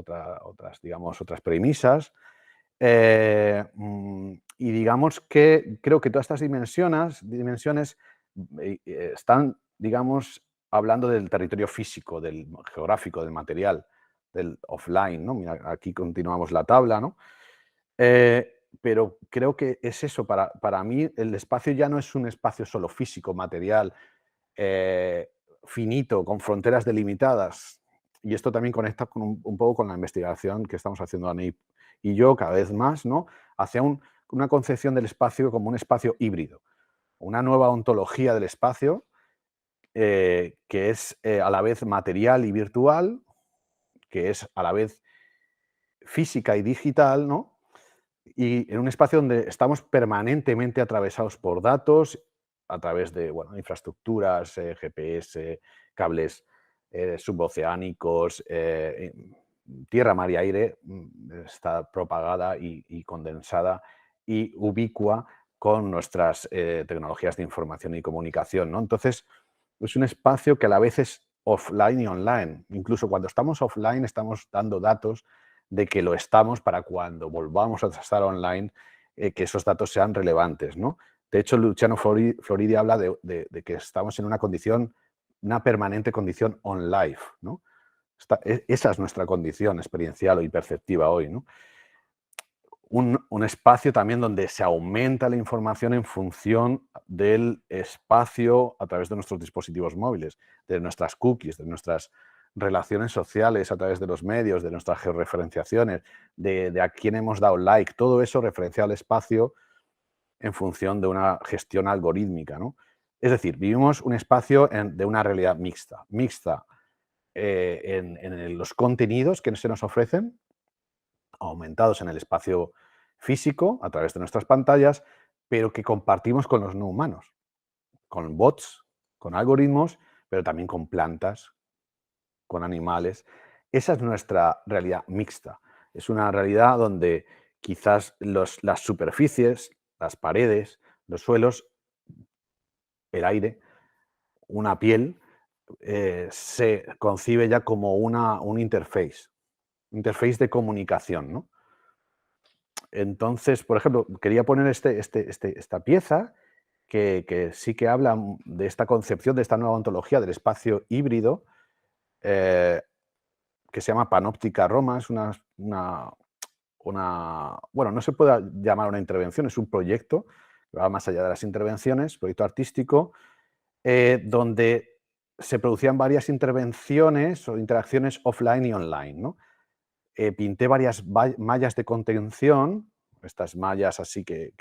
digamos, otras premisas. Y digamos que creo que todas estas dimensiones están, digamos, hablando del territorio físico, del geográfico, del material, del offline, ¿no? Mira, aquí continuamos la tabla, ¿no? Pero creo que es eso, para mí el espacio ya no es un espacio solo físico, material, finito, con fronteras delimitadas. Y esto también conecta con un poco con la investigación que estamos haciendo Anne y yo cada vez más, ¿no? Hacia una concepción del espacio como un espacio híbrido, una nueva ontología del espacio que es a la vez material y virtual, que es a la vez física y digital, ¿no? Y en un espacio donde estamos permanentemente atravesados por datos a través de, bueno, infraestructuras, GPS, cables suboceánicos, tierra, mar y aire, está propagada y condensada y ubicua con nuestras tecnologías de información y comunicación, ¿no? Entonces, es un espacio que a la vez es offline y online. Incluso cuando estamos offline estamos dando datos de que lo estamos para cuando volvamos a estar online, que esos datos sean relevantes, ¿no? De hecho, Luciano Floridi habla de que estamos en una permanente condición on life, ¿no? Esa es nuestra condición experiencial y perceptiva hoy, ¿no? Un espacio también donde se aumenta la información en función del espacio a través de nuestros dispositivos móviles, de nuestras cookies, de nuestras relaciones sociales a través de los medios, de nuestras georreferenciaciones, de a quién hemos dado like, todo eso referencia al espacio en función de una gestión algorítmica, ¿no? Es decir, vivimos un espacio de una realidad mixta. Mixta en los contenidos que se nos ofrecen, aumentados en el espacio físico a través de nuestras pantallas, pero que compartimos con los no humanos, con bots, con algoritmos, pero también con plantas, con animales. Esa es nuestra realidad mixta. Es una realidad donde quizás las superficies, las paredes, los suelos, el aire, una piel, se concibe ya como un interface de comunicación, ¿no? Entonces, por ejemplo, quería poner esta pieza que sí que habla de esta concepción, de esta nueva ontología del espacio híbrido, que se llama Panóptica Roma. Es bueno, no se puede llamar una intervención, es un proyecto que va más allá de las intervenciones, proyecto artístico, donde se producían varias intervenciones o interacciones offline y online, ¿no? Pinté varias mallas de contención, estas mallas así que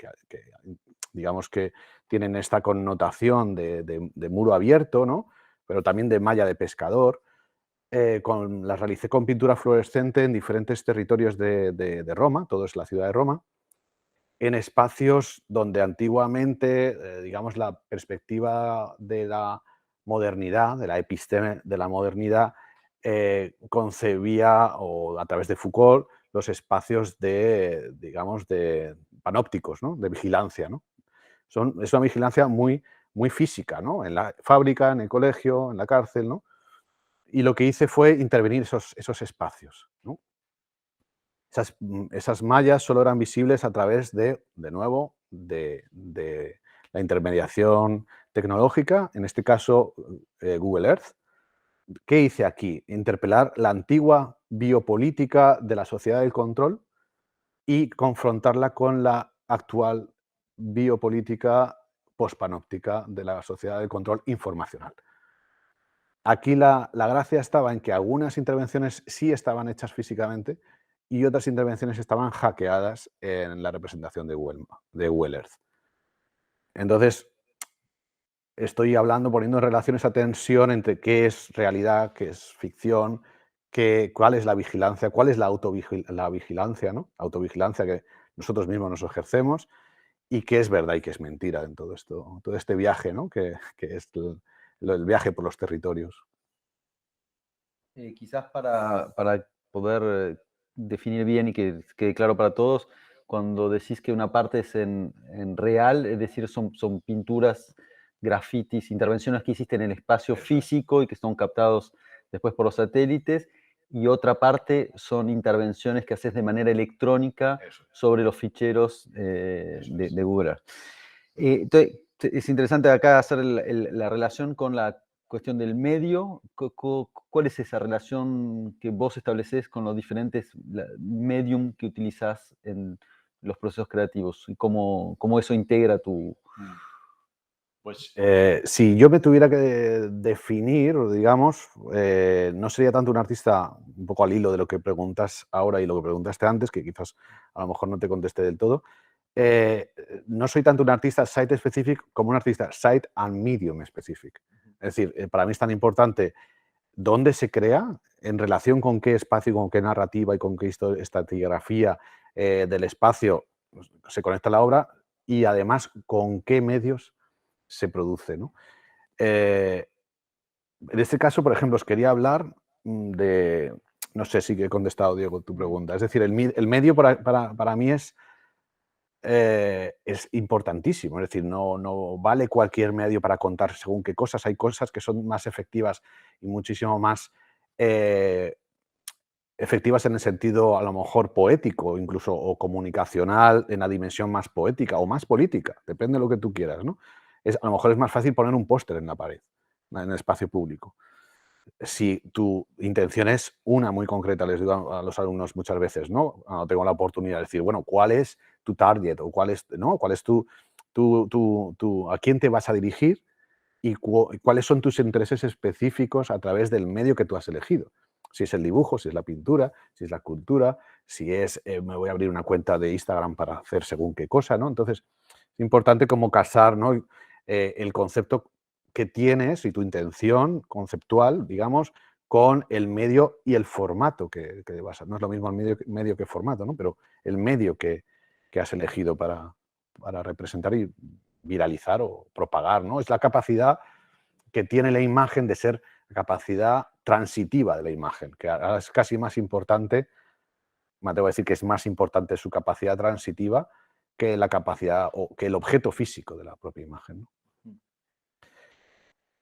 digamos que tienen esta connotación de muro abierto, ¿no? Pero también de malla de pescador. las realicé con pintura fluorescente en diferentes territorios de Roma, todo es la ciudad de Roma, en espacios donde antiguamente, digamos, la perspectiva de la modernidad, de la episteme de la modernidad, concebía, o a través de Foucault, los espacios de, digamos, de panópticos, ¿no? De vigilancia, ¿no? Es una vigilancia muy, muy física, ¿no? En la fábrica, en el colegio, en la cárcel, ¿no? Y lo que hice fue intervenir esos espacios, ¿no? Esas mallas solo eran visibles a través de nuevo, de la intermediación tecnológica, en este caso Google Earth. ¿Qué hice aquí? Interpelar la antigua biopolítica de la sociedad del control y confrontarla con la actual biopolítica pospanóptica de la sociedad del control informacional. Aquí la gracia estaba en que algunas intervenciones sí estaban hechas físicamente y otras intervenciones estaban hackeadas en la representación de Google Earth. Entonces, estoy poniendo en relación esa tensión entre qué es realidad, qué es ficción, cuál es la vigilancia, cuál es la vigilancia, ¿no? Autovigilancia que nosotros mismos nos ejercemos, y qué es verdad y qué es mentira en todo esto, todo este viaje, ¿no? que es el viaje por los territorios.
Quizás para poder definir bien y que quede claro para todos, cuando decís que una parte es en real, es decir, son pinturas, grafitis, intervenciones que hiciste en el espacio
Eso es.
físico y que son captados después por los satélites, y otra parte son intervenciones que haces de manera electrónica
Eso es.
sobre los ficheros
Eso es.
de Google Earth. Entonces, es interesante acá hacer la relación con la cuestión del medio. ¿Cuál es esa relación que vos estableces con los diferentes medium que utilizás en los procesos creativos? ¿Y cómo eso integra tu...?
Pues si yo me tuviera que definir, digamos, no sería tanto un artista, un poco al hilo de lo que preguntas ahora y lo que preguntaste antes, que quizás a lo mejor no te contesté del todo. No soy tanto un artista site-specific como un artista site and medium specific. Es decir, para mí es tan importante dónde se crea, en relación con qué espacio, con qué narrativa y con qué estratigrafía del espacio se conecta la obra, y además con qué medios se produce, ¿no? En este caso, por ejemplo, os quería hablar de, no sé si he contestado, Diego, tu pregunta. Es decir, el medio para mí es importantísimo. Es decir, no vale cualquier medio para contar según qué cosas. Hay cosas que son más efectivas y muchísimo más efectivas en el sentido, a lo mejor, poético, incluso, o comunicacional, en la dimensión más poética o más política. Depende de lo que tú quieras, ¿no? A lo mejor es más fácil poner un póster en la pared, en el espacio público. Si tu intención es una muy concreta, les digo a los alumnos muchas veces, ¿no? Cuando tengo la oportunidad de decir, bueno, ¿cuál es tu target? O cuál es a quién te vas a dirigir y cuáles son tus intereses específicos a través del medio que tú has elegido. Si es el dibujo, si es la pintura, si es la cultura, si es me voy a abrir una cuenta de Instagram para hacer según qué cosa, ¿no? Entonces, es importante como casar, ¿no? El concepto que tienes y tu intención conceptual, digamos, con el medio y el formato que vas a. No es lo mismo el medio que formato, ¿no? Pero el medio que has elegido para representar y viralizar o propagar, ¿no? Es la capacidad que tiene la imagen de ser la capacidad transitiva de la imagen, que ahora es casi más importante, me atrevo a decir que es más importante su capacidad transitiva que la capacidad o que el objeto físico de la propia imagen, ¿no?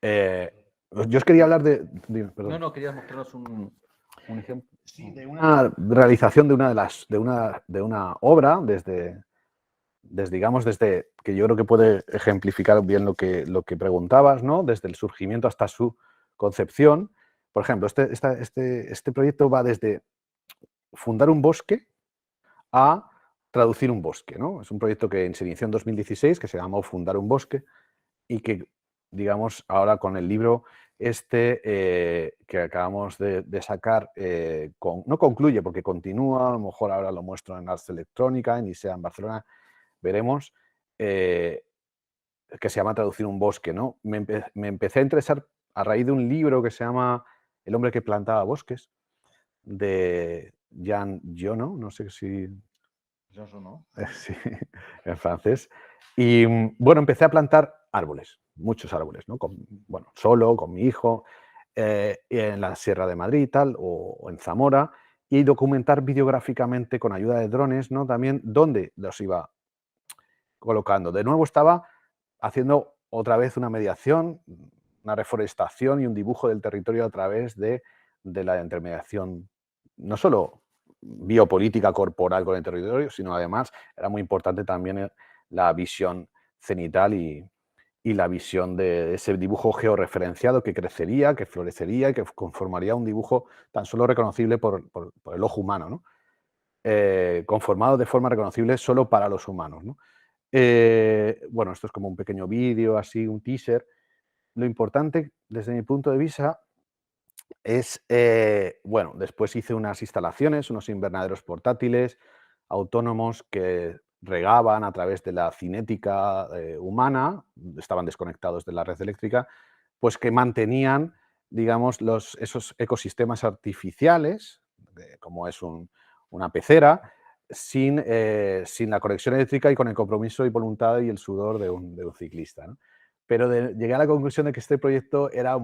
Yo os quería hablar de... Perdón.
No, querías mostrarnos un ejemplo.
Sí, de una realización de una obra desde digamos, desde que yo creo que puede ejemplificar bien lo que preguntabas, ¿no? Desde el surgimiento hasta su concepción. Por ejemplo, este proyecto va desde fundar un bosque a traducir un bosque, ¿no? Es un proyecto que se inició en 2016, que se llamó Fundar un bosque, y que, digamos, ahora con el libro que acabamos de sacar, no concluye porque continúa, a lo mejor ahora lo muestro en Ars Electrónica, en ISEA en Barcelona, veremos, que se llama Traducir un bosque, ¿no? Me empecé a interesar a raíz de un libro que se llama El hombre que plantaba bosques, de Jean Giono, no sé si...
¿no?
Sí, en francés. Y bueno, empecé a plantar árboles, muchos árboles, ¿no? Bueno, solo, con mi hijo, en la Sierra de Madrid y tal, o en Zamora, y documentar videográficamente con ayuda de drones, ¿no? También dónde los iba colocando. De nuevo estaba haciendo otra vez una mediación, una reforestación y un dibujo del territorio a través de la intermediación, no solo biopolítica corporal con el territorio, sino además era muy importante también la visión cenital y la visión de ese dibujo georreferenciado que crecería, que florecería y que conformaría un dibujo tan solo reconocible por el ojo humano, ¿no? Conformado de forma reconocible solo para los humanos, ¿no? Bueno, esto es como un pequeño vídeo, así, un teaser. Lo importante, desde mi punto de vista, es, bueno, después hice unas instalaciones, unos invernaderos portátiles, autónomos, que regaban a través de la cinética humana, estaban desconectados de la red eléctrica, pues que mantenían, digamos, esos ecosistemas artificiales, como es una pecera, sin la conexión eléctrica y con el compromiso y voluntad y el sudor de un ciclista, ¿no? Pero llegué a la conclusión de que este proyecto era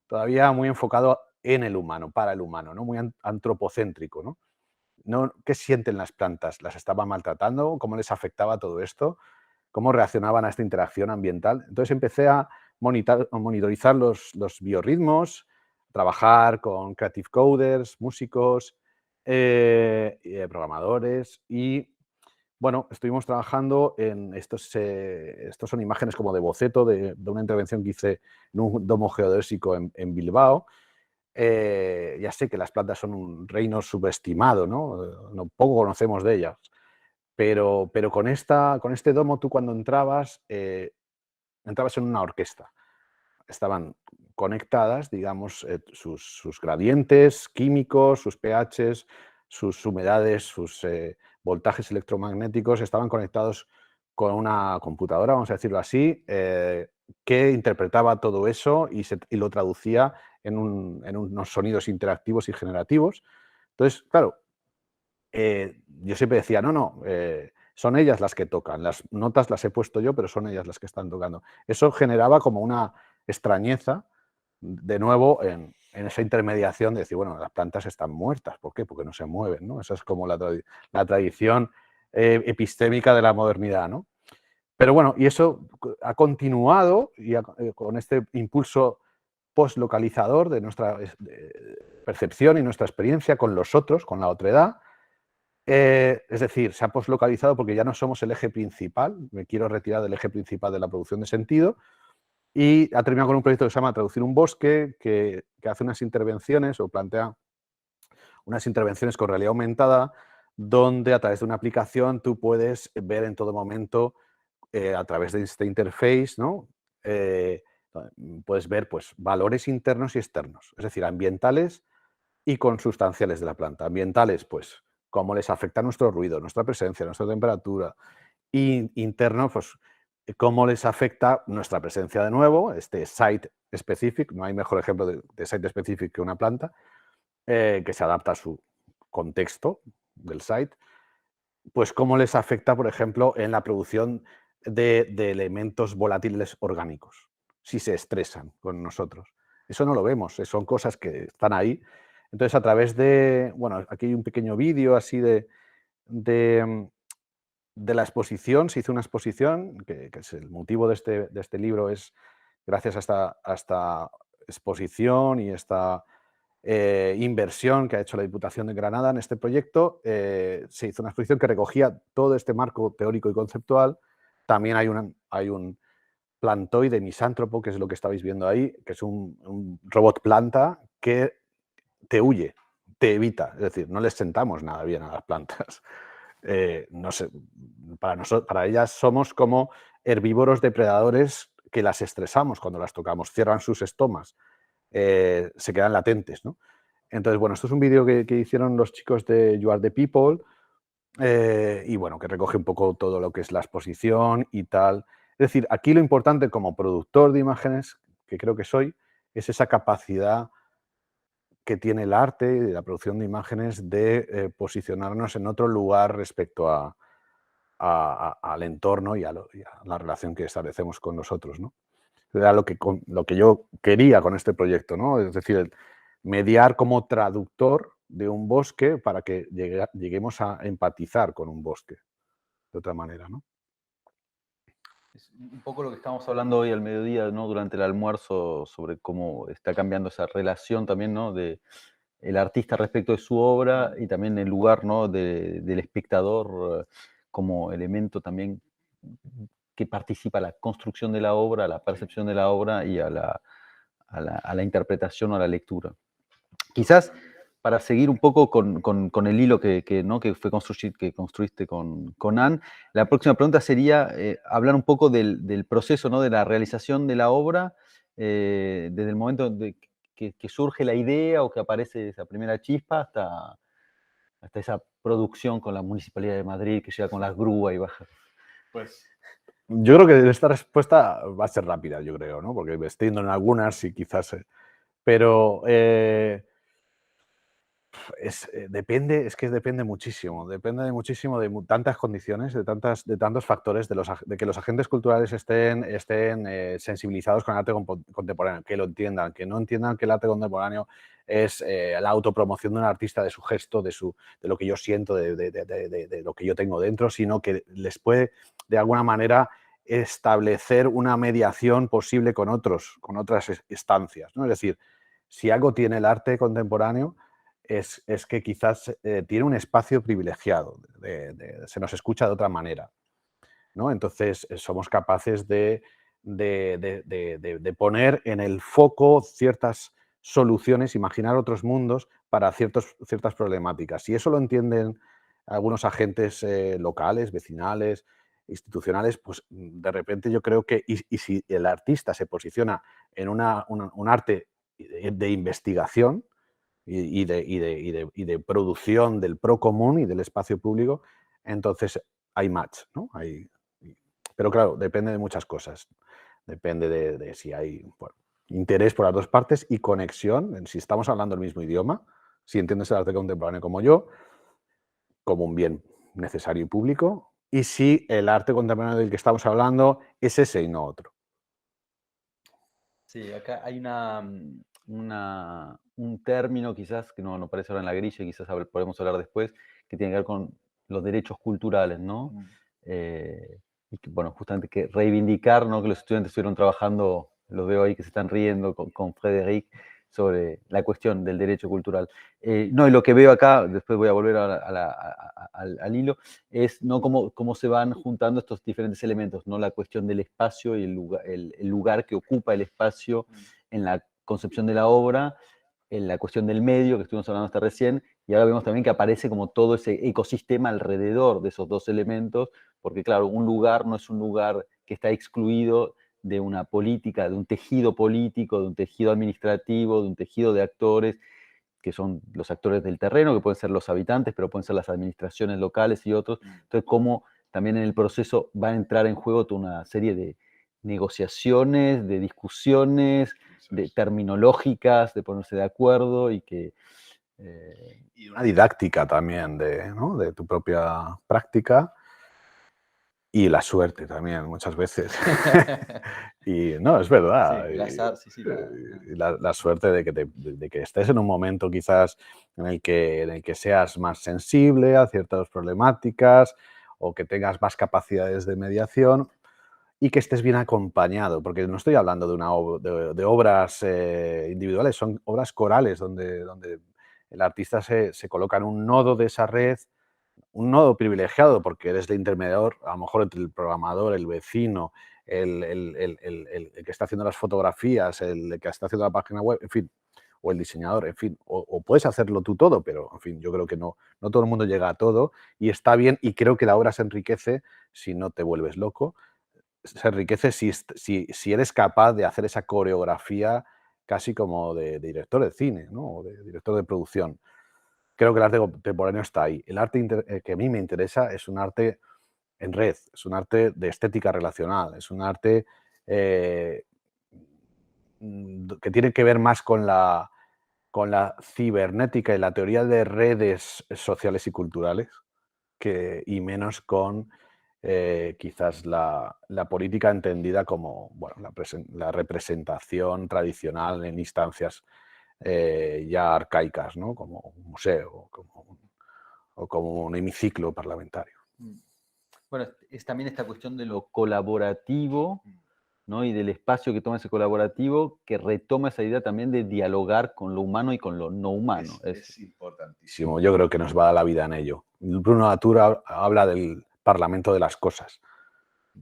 todavía muy enfocado en el humano, para el humano, ¿no? Muy antropocéntrico, ¿no? ¿Qué sienten las plantas? ¿Las estaban maltratando? ¿Cómo les afectaba todo esto? ¿Cómo reaccionaban a esta interacción ambiental? Entonces empecé a monitorizar los biorritmos, trabajar con creative coders, músicos, programadores y, bueno, estuvimos trabajando en estos son imágenes como de boceto de una intervención que hice en un domo geodésico en Bilbao. Ya sé que las plantas son un reino subestimado, ¿no? Poco conocemos de ellas, pero con este domo tú cuando entrabas en una orquesta. Estaban conectadas, digamos, sus gradientes químicos, sus pHs, sus humedades, sus voltajes electromagnéticos, estaban conectados con una computadora, vamos a decirlo así, que interpretaba todo eso y lo traducía en unos sonidos interactivos y generativos. Entonces, claro, yo siempre decía, no, son ellas las que tocan, las notas las he puesto yo, pero son ellas las que están tocando. Eso generaba como una extrañeza, de nuevo, en esa intermediación de decir, bueno, las plantas están muertas, ¿por qué? Porque no se mueven, ¿no? Esa es como la tradición epistémica de la modernidad, ¿no? Pero bueno, y eso ha continuado y con este impulso postlocalizador de nuestra percepción y nuestra experiencia con los otros, con la otredad. Es decir, se ha poslocalizado porque ya no somos el eje principal, me quiero retirar del eje principal de la producción de sentido, y ha terminado con un proyecto que se llama Traducir un bosque, que hace unas intervenciones o plantea unas intervenciones con realidad aumentada, donde a través de una aplicación tú puedes ver en todo momento, a través de este interface, ¿no? Puedes ver pues, valores internos y externos, es decir, ambientales y consustanciales de la planta. Ambientales, pues, cómo les afecta nuestro ruido, nuestra presencia, nuestra temperatura. Y interno, pues, cómo les afecta nuestra presencia de nuevo, este site specific, no hay mejor ejemplo de site specific que una planta, que se adapta a su contexto del site. Pues cómo les afecta, por ejemplo, en la producción de elementos volátiles orgánicos, si se estresan con nosotros. Eso no lo vemos, son cosas que están ahí. Entonces, a través de, bueno, aquí hay un pequeño vídeo así de la exposición, se hizo una exposición, que es el motivo de este libro, es gracias a esta exposición y esta inversión que ha hecho la Diputación de Granada en este proyecto. Se hizo una exposición que recogía todo este marco teórico y conceptual. También hay un plantoide misántropo, que es lo que estáis viendo ahí, que es un robot planta que te huye, te evita. Es decir, no les sentamos nada bien a las plantas. No sé, para ellas somos como herbívoros depredadores que las estresamos cuando las tocamos, cierran sus estomas, se quedan latentes, ¿no? Entonces, bueno, esto es un vídeo que hicieron los chicos de You Are the People y, bueno, que recoge un poco todo lo que es la exposición y tal. Es decir, aquí lo importante como productor de imágenes, que creo que soy, es esa capacidad que tiene el arte y la producción de imágenes de posicionarnos en otro lugar respecto al entorno y a la relación que establecemos con nosotros, ¿no? Era lo que yo quería con este proyecto, ¿no? Es decir, mediar como traductor de un bosque para que lleguemos a empatizar con un bosque de otra manera, ¿no?
Es un poco lo que estamos hablando hoy al mediodía, ¿no? Durante el almuerzo, sobre cómo está cambiando esa relación también, ¿no? De el artista respecto de su obra y también el lugar, ¿no? Del espectador como elemento también que participa a la construcción de la obra, a la percepción de la obra y a la interpretación o a la lectura. Quizás para seguir un poco con el hilo ¿no? que construiste con Anne, la próxima pregunta sería hablar un poco del proceso, ¿no? De la realización de la obra, desde el momento que surge la idea o que aparece esa primera chispa hasta esa producción con la Municipalidad de Madrid que llega con las grúas y baja.
Pues yo creo que esta respuesta va a ser rápida, yo creo, ¿no? Porque me estoy yendo en algunas y quizás... pero depende muchísimo, depende muchísimo de tantas condiciones, de tantos factores, de que los agentes culturales estén sensibilizados con el arte contemporáneo, que lo entiendan, que no entiendan que el arte contemporáneo es la autopromoción de un artista, de su gesto, de lo que yo siento, de lo que yo tengo dentro, sino que les puede, de alguna manera, establecer una mediación posible con otras estancias, ¿no? Es decir, si algo tiene el arte contemporáneo, es que quizás tiene un espacio privilegiado, se nos escucha de otra manera, ¿no? Entonces somos capaces de poner en el foco ciertas soluciones, imaginar otros mundos para ciertas problemáticas. Si eso lo entienden algunos agentes locales, vecinales, institucionales, pues de repente yo creo que, y si el artista se posiciona en un arte de investigación, y de producción del pro común y del espacio público, entonces hay match, ¿no? Pero claro, depende de muchas cosas. Depende de si hay interés por las dos partes y conexión, si estamos hablando el mismo idioma, si entiendes el arte contemporáneo como yo, como un bien necesario y público, y si el arte contemporáneo del que estamos hablando es ese y no otro.
Sí, acá hay un término quizás que no aparece ahora en la grilla, quizás podemos hablar después, que tiene que ver con los derechos culturales, ¿no? Y que, bueno, justamente que reivindicar, ¿no? Que los estudiantes estuvieron trabajando, los veo ahí que se están riendo con Frédéric, sobre la cuestión del derecho cultural. No, y lo que veo acá, después voy a volver al hilo, es ¿no? cómo se van juntando estos diferentes elementos, ¿no? La cuestión del espacio y el lugar que ocupa el espacio en la concepción de la obra, en la cuestión del medio, que estuvimos hablando hasta recién, y ahora vemos también que aparece como todo ese ecosistema alrededor de esos dos elementos, porque claro, un lugar no es un lugar que está excluido de una política, de un tejido político, de un tejido administrativo, de un tejido de actores, que son los actores del terreno, que pueden ser los habitantes, pero pueden ser las administraciones locales y otros. Entonces, cómo también en el proceso va a entrar en juego toda una serie de negociaciones, de discusiones, de terminológicas, de ponerse de acuerdo y que...
Y una didáctica también ¿no? de tu propia práctica. Y la suerte también, muchas veces. Y no, es verdad.
Sí, el azar, sí, sí.
La suerte de que estés en un momento quizás en el que seas más sensible a ciertas problemáticas o que tengas más capacidades de mediación y que estés bien acompañado, porque no estoy hablando de obras individuales, son obras corales donde el artista se coloca en un nodo de esa red, un nodo privilegiado porque eres el intermediador, a lo mejor entre el programador, el vecino, el que está haciendo las fotografías, el que está haciendo la página web, en fin, o el diseñador, en fin, o puedes hacerlo tú todo, pero en fin, yo creo que no todo el mundo llega a todo y está bien y creo que la obra se enriquece si no te vuelves loco, se enriquece si eres capaz de hacer esa coreografía casi como de director de cine, ¿no? O de director de producción. Creo que el arte contemporáneo está ahí. El arte que a mí me interesa es un arte en red, es un arte de estética relacional, es un arte que tiene que ver más con la con la cibernética y la teoría de redes sociales y culturales, y menos con quizás la política entendida como bueno, la representación tradicional en instancias ya arcaicas, ¿no? Como un museo o como un hemiciclo parlamentario.
Bueno, es también esta cuestión de lo colaborativo, ¿no? Y del espacio que toma ese colaborativo, que retoma esa idea también de dialogar con lo humano y con lo no humano.
Es importantísimo. Yo creo que nos va a dar la vida en ello. Bruno Latour habla del Parlamento de las cosas.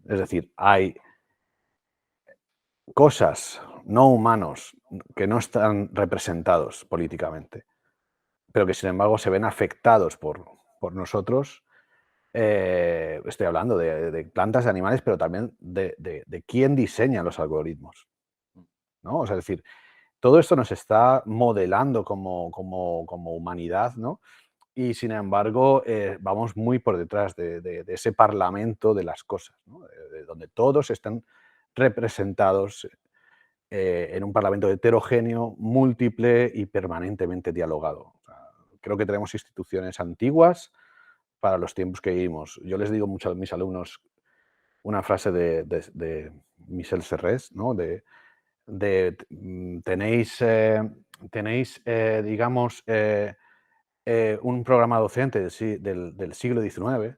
Es decir, hay cosas no humanos que no están representados políticamente, pero que sin embargo se ven afectados por nosotros. Estoy hablando de plantas, de animales, pero también de quién diseña los algoritmos, ¿no? O sea, es decir, todo esto nos está modelando como humanidad, ¿no? Y sin embargo, vamos muy por detrás de ese parlamento de las cosas, ¿no? De donde todos están representados en un parlamento heterogéneo, múltiple y permanentemente dialogado. O sea, creo que tenemos instituciones antiguas para los tiempos que vivimos. Yo les digo mucho a mis alumnos una frase de Michel Serres, ¿no? Tenéis, digamos, un programa docente del siglo XIX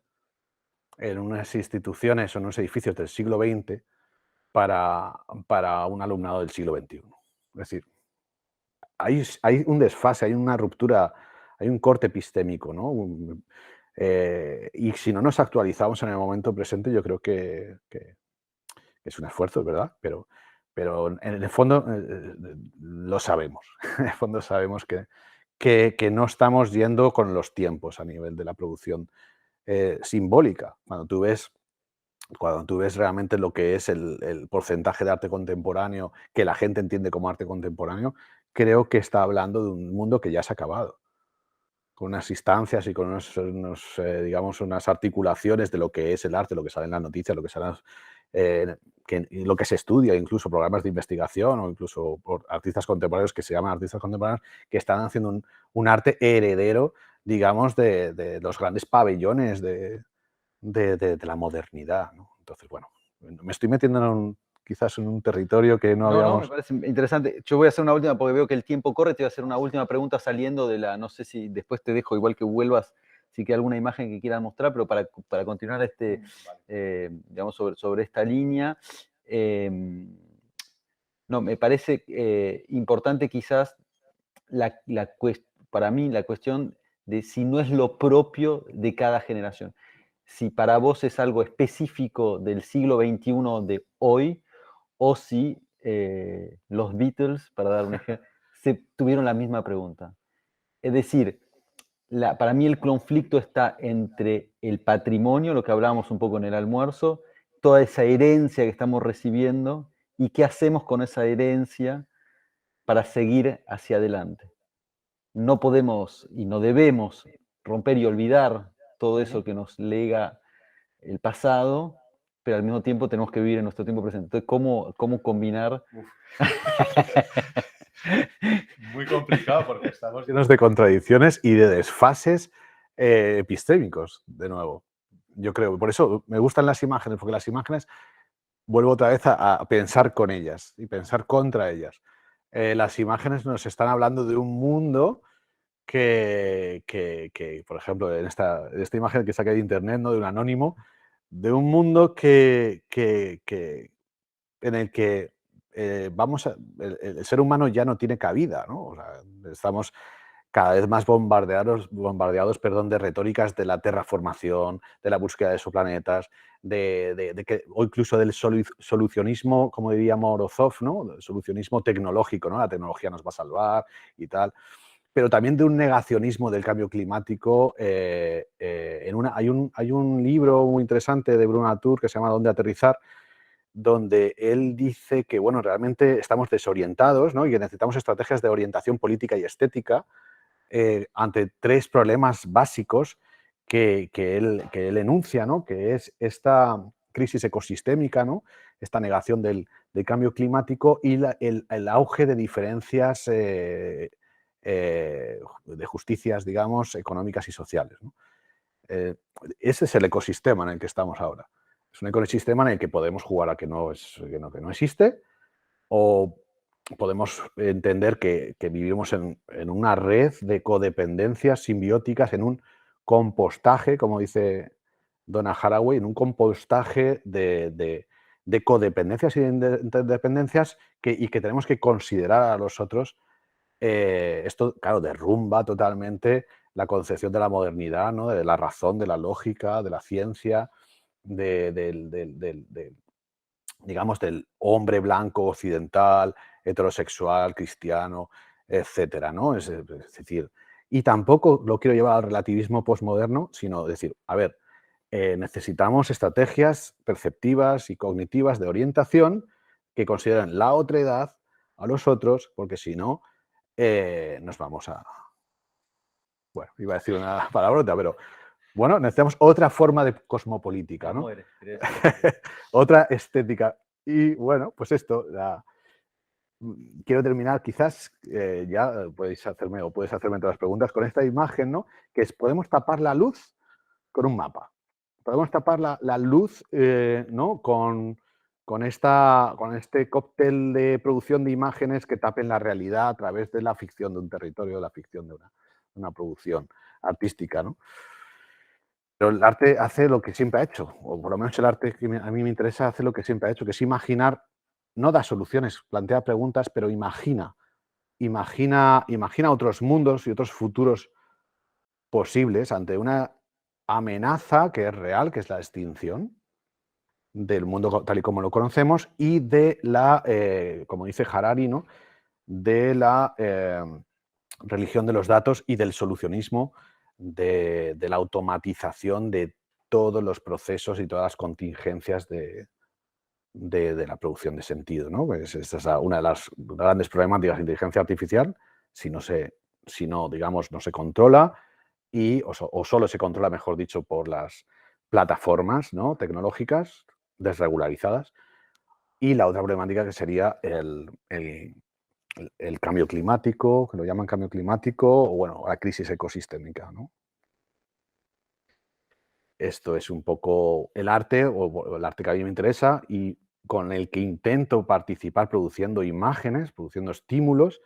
en unas instituciones o en unos edificios del siglo XX para un alumnado del siglo XXI. Es decir, hay un desfase, hay una ruptura, hay un corte epistémico, ¿no? Y si no nos actualizamos en el momento presente, yo creo que es un esfuerzo, ¿verdad? Pero en el fondo lo sabemos. En el fondo sabemos que no estamos yendo con los tiempos a nivel de la producción simbólica. Cuando tú ves realmente lo que es el porcentaje de arte contemporáneo que la gente entiende como arte contemporáneo, creo que está hablando de un mundo que ya se ha acabado, con unas instancias y con digamos, unas articulaciones de lo que es el arte, lo que sale en las noticias, lo que sale lo que se estudia, incluso programas de investigación o incluso por artistas contemporáneos que se llaman artistas contemporáneos, que están haciendo un arte heredero, digamos, de los grandes pabellones de la modernidad, ¿no? Entonces, bueno, me estoy metiendo quizás en un territorio que no
No, me
habíamos...
parece interesante. Yo voy a hacer una última, porque veo que el tiempo corre, te voy a hacer una última pregunta saliendo de no sé si después te dejo igual que vuelvas, si queda alguna imagen que quieras mostrar, pero para continuar digamos, sobre esta línea, no, me parece importante quizás para mí la cuestión de si no es lo propio de cada generación. Si para vos es algo específico del siglo XXI de hoy, o si los Beatles, para dar un ejemplo, tuvieron la misma pregunta. Es decir, para mí el conflicto está entre el patrimonio, lo que hablábamos un poco en el almuerzo, toda esa herencia que estamos recibiendo y qué hacemos con esa herencia para seguir hacia adelante. No podemos y no debemos romper y olvidar todo eso que nos lega el pasado, pero al mismo tiempo tenemos que vivir en nuestro tiempo presente. Entonces, ¿cómo combinar?
Muy complicado porque estamos llenos de contradicciones y de desfases epistémicos, de nuevo. Yo creo, por eso me gustan las imágenes, porque las imágenes vuelvo otra vez a pensar con ellas y pensar contra ellas. Las imágenes nos están hablando de un mundo que por ejemplo, en esta imagen que saqué de internet, ¿no? De un anónimo, de un mundo en el que el ser humano ya no tiene cabida, ¿no? O sea, estamos cada vez más bombardeados de retóricas de la terraformación, de la búsqueda de exoplanetas, o incluso del solucionismo, como diría Morozov, ¿no? El solucionismo tecnológico, ¿no? La tecnología nos va a salvar y tal. Pero también de un negacionismo del cambio climático. Hay un libro muy interesante de Bruno Latour que se llama ¿Dónde aterrizar?, donde él dice que, bueno, realmente estamos desorientados, ¿no? Y que necesitamos estrategias de orientación política y estética ante tres problemas básicos que él enuncia, ¿no? Que es esta crisis ecosistémica, ¿no? Esta negación del cambio climático y el auge de diferencias de justicias, digamos, económicas y sociales, ¿no? Ese es el ecosistema en el que estamos ahora. Es un ecosistema en el que podemos jugar a que no existe, o podemos entender que vivimos en una red de codependencias simbióticas, en un compostaje, como dice Donna Haraway, en un compostaje de codependencias y de interdependencias y que tenemos que considerar a los otros. Esto, claro, derrumba totalmente la concepción de la modernidad, ¿no? De la razón, de la lógica, de la ciencia, digamos, del hombre blanco occidental, heterosexual, cristiano, etcétera, ¿no? Es decir, y tampoco lo quiero llevar al relativismo posmoderno, sino decir, a ver, necesitamos estrategias perceptivas y cognitivas de orientación que consideren la otredad a los otros, porque si no, nos vamos a... Bueno, iba a decir una palabrota, pero bueno, necesitamos otra forma de cosmopolítica, ¿no? Otra estética. Y bueno, pues esto, quiero terminar, quizás ya puedes hacerme todas las preguntas con esta imagen, ¿no? Que es, podemos tapar la luz con un mapa. Podemos tapar la luz, ¿no? Con este cóctel de producción de imágenes que tapen la realidad a través de la ficción de un territorio, de la ficción de una producción artística, ¿no? Pero el arte hace lo que siempre ha hecho, o por lo menos el arte que a mí me interesa hace lo que siempre ha hecho, que es imaginar, no da soluciones, plantea preguntas, pero imagina otros mundos y otros futuros posibles ante una amenaza que es real, que es la extinción del mundo tal y como lo conocemos y de la, como dice Harari, ¿no? De la religión de los datos y del solucionismo, de la automatización de todos los procesos y todas las contingencias de la producción de sentido, ¿no? Pues esta es una de las grandes problemáticas de la inteligencia artificial, si no, digamos, no se controla o solo se controla, mejor dicho, por las plataformas, ¿no? Tecnológicas desregularizadas. Y la otra problemática que sería el cambio climático, que lo llaman cambio climático, o bueno, la crisis ecosistémica, ¿no? Esto es un poco el arte, o el arte que a mí me interesa, y con el que intento participar produciendo imágenes, produciendo estímulos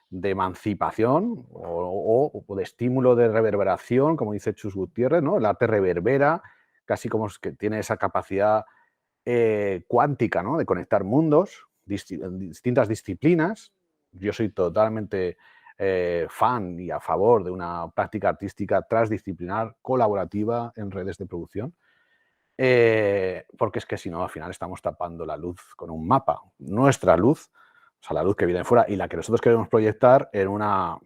de emancipación o de estímulo de reverberación, como dice Chus Gutiérrez, ¿no? El arte reverbera, casi como que tiene esa capacidad cuántica, ¿no? De conectar mundos, distintas disciplinas. Yo soy totalmente fan y a favor de una práctica artística transdisciplinar, colaborativa en redes de producción, porque es que si no, al final estamos tapando la luz con un mapa. Nuestra luz, o sea, la luz que viene de fuera y la que nosotros queremos proyectar en una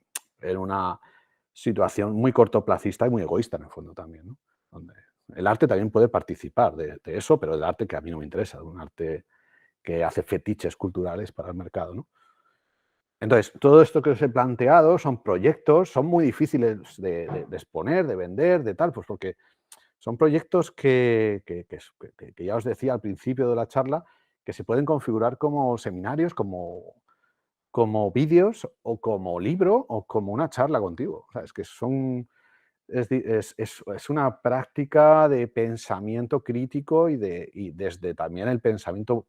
situación muy cortoplacista y muy egoísta, en el fondo también, ¿no? Donde el arte también puede participar de eso, pero el arte que a mí no me interesa, de un arte que hace fetiches culturales para el mercado, ¿no? Entonces, todo esto que os he planteado son proyectos, son muy difíciles de exponer, de vender, de tal, pues porque son proyectos que ya os decía al principio de la charla, que se pueden configurar como seminarios, como vídeos, o como libro, o como una charla contigo. O sea, es que es una práctica de pensamiento crítico y desde también el pensamiento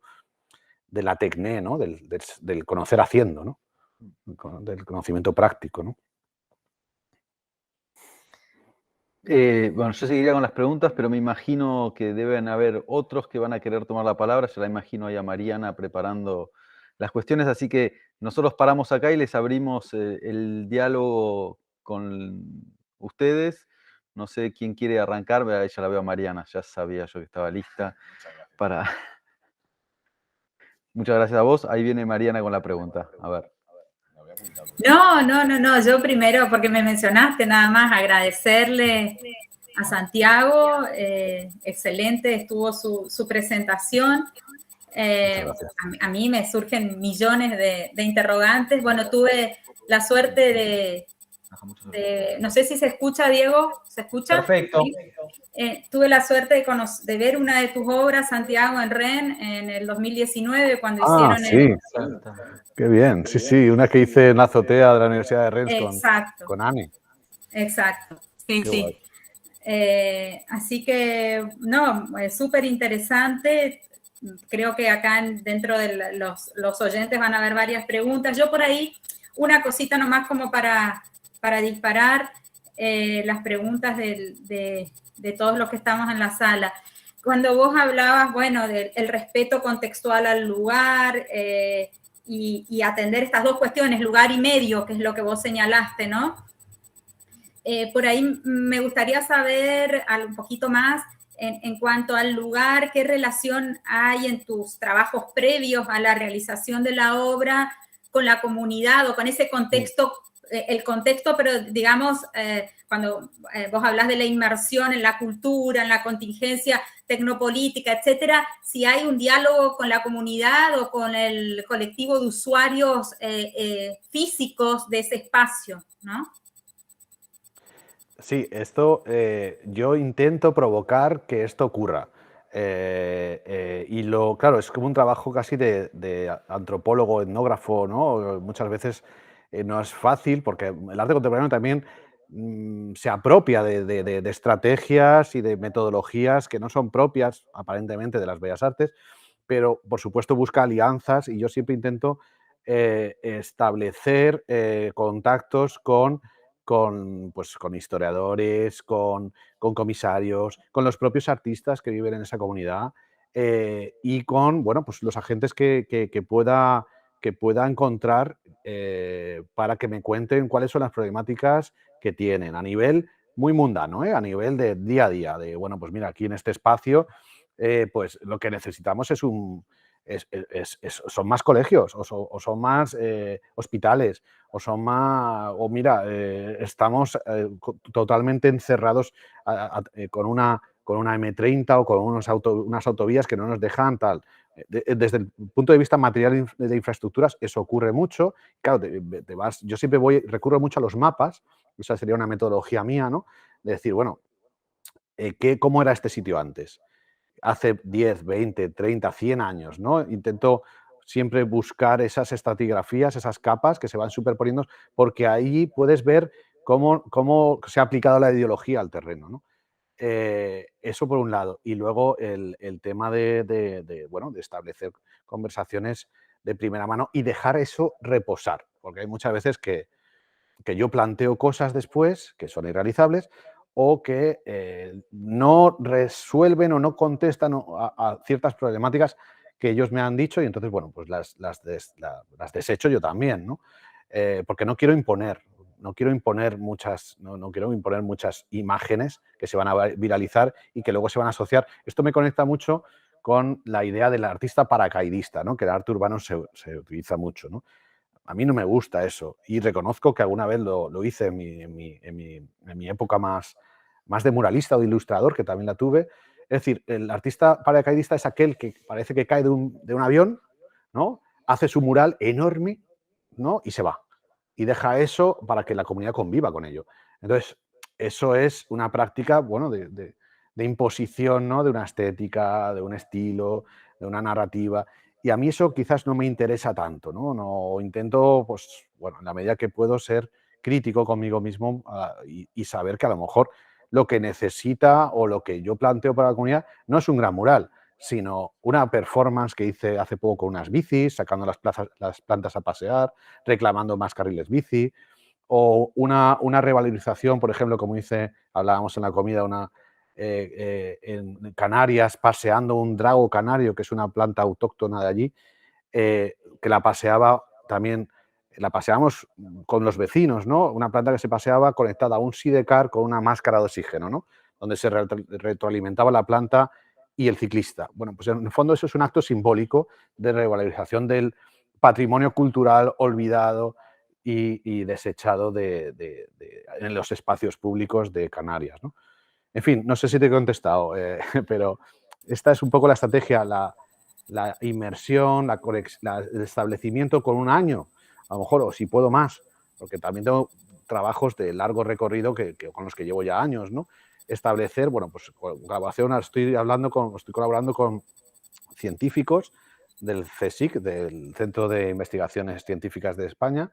de la tecné, ¿no? Del conocer haciendo, ¿no? Del conocimiento práctico, ¿no?
Bueno, yo seguiría con las preguntas, pero me imagino que deben haber otros que van a querer tomar la palabra. Ya la imagino ahí a Mariana preparando las cuestiones, así que nosotros paramos acá y les abrimos el diálogo con ustedes. No sé quién quiere arrancar, ella la veo a Mariana, ya sabía yo que estaba lista para... Muchas gracias a vos. Ahí viene Mariana con la pregunta. A ver.
No, yo primero, porque me mencionaste, nada más agradecerle a Santiago, excelente estuvo su presentación. A mí me surgen millones de interrogantes. Bueno, tuve la suerte no sé si se escucha, Diego, ¿se escucha?
Perfecto.
¿Sí? Tuve la suerte de ver una de tus obras, Santiago, en REN, en el 2019, cuando hicieron
sí. Qué bien, sí, una que hice en la azotea de la Universidad de Rennes con Ani. Exacto,
sí, sí. Así que, no, súper interesante. Creo que acá dentro de los oyentes van a haber varias preguntas. Yo por ahí, una cosita nomás como para disparar las preguntas de todos los que estamos en la sala. Cuando vos hablabas, bueno, del respeto contextual al lugar y atender estas dos cuestiones, lugar y medio, que es lo que vos señalaste, ¿no? Por ahí me gustaría saber un poquito más en cuanto al lugar, qué relación hay en tus trabajos previos a la realización de la obra con la comunidad o con ese contexto, el contexto, pero digamos, cuando vos hablas de la inmersión en la cultura, en la contingencia tecnopolítica, etcétera, si hay un diálogo con la comunidad o con el colectivo de usuarios físicos de ese espacio, ¿no?
Sí, esto yo intento provocar que esto ocurra. Y claro, es como un trabajo casi de antropólogo, etnógrafo, ¿no? Muchas veces no es fácil porque el arte contemporáneo también se apropia de estrategias y de metodologías que no son propias, aparentemente, de las bellas artes, pero por supuesto busca alianzas y yo siempre intento establecer contactos con historiadores, con comisarios, con los propios artistas que viven en esa comunidad y con pues los agentes que pueda encontrar para que me cuenten cuáles son las problemáticas que tienen a nivel muy mundano, a nivel de día a día, de pues mira, aquí en este espacio pues lo que necesitamos es son más colegios o son más hospitales o son más, o mira, estamos totalmente encerrados con una M30 o con unas autovías que no nos dejan tal. Desde el punto de vista material de infraestructuras, eso ocurre mucho. Claro, yo siempre recurro mucho a los mapas, esa sería una metodología mía, ¿no? De decir, bueno, ¿cómo era este sitio antes? Hace 10, 20, 30, 100 años, ¿no? Intento siempre buscar esas estratigrafías, esas capas que se van superponiendo, porque ahí puedes ver cómo se ha aplicado la ideología al terreno, ¿no? Eso por un lado. Y luego el tema de establecer conversaciones de primera mano y dejar eso reposar, porque hay muchas veces que yo planteo cosas después que son irrealizables o que no resuelven o no contestan a ciertas problemáticas que ellos me han dicho y entonces, pues las desecho yo también, ¿no? Porque no quiero imponer muchas imágenes que se van a viralizar y que luego se van a asociar. Esto me conecta mucho con la idea del artista paracaidista, ¿no? Que el arte urbano se utiliza mucho, ¿no? A mí no me gusta eso y reconozco que alguna vez lo hice en mi época más de muralista o de ilustrador, que también la tuve. Es decir, el artista paracaidista es aquel que parece que cae de un avión, ¿no? Hace su mural enorme, ¿no? Y se va. Y deja eso para que la comunidad conviva con ello. Entonces, eso es una práctica, de imposición, ¿no? De una estética, de un estilo, de una narrativa. Y a mí eso quizás no me interesa tanto, ¿no? No intento, en la medida que puedo, ser crítico conmigo mismo y saber que a lo mejor lo que necesita o lo que yo planteo para la comunidad no es un gran mural, sino una performance que hice hace poco con unas bicis, sacando las plantas a pasear, reclamando más carriles bici, o una revalorización, por ejemplo, como hablábamos en la comida, en Canarias, paseando un drago canario, que es una planta autóctona de allí, que la paseábamos con los vecinos, ¿no? Una planta que se paseaba conectada a un sidecar con una máscara de oxígeno, ¿no? Donde se retroalimentaba la planta y el ciclista. Bueno, pues en el fondo eso es un acto simbólico de revalorización del patrimonio cultural olvidado y desechado en los espacios públicos de Canarias, ¿no? En fin, no sé si te he contestado, pero esta es un poco la estrategia, la inmersión, el establecimiento con un año, a lo mejor, o si puedo más, porque también tengo trabajos de largo recorrido con los que llevo ya años, ¿no? Establecer, bueno, pues colaboración, estoy colaborando con científicos del CSIC, del Centro de Investigaciones Científicas de España,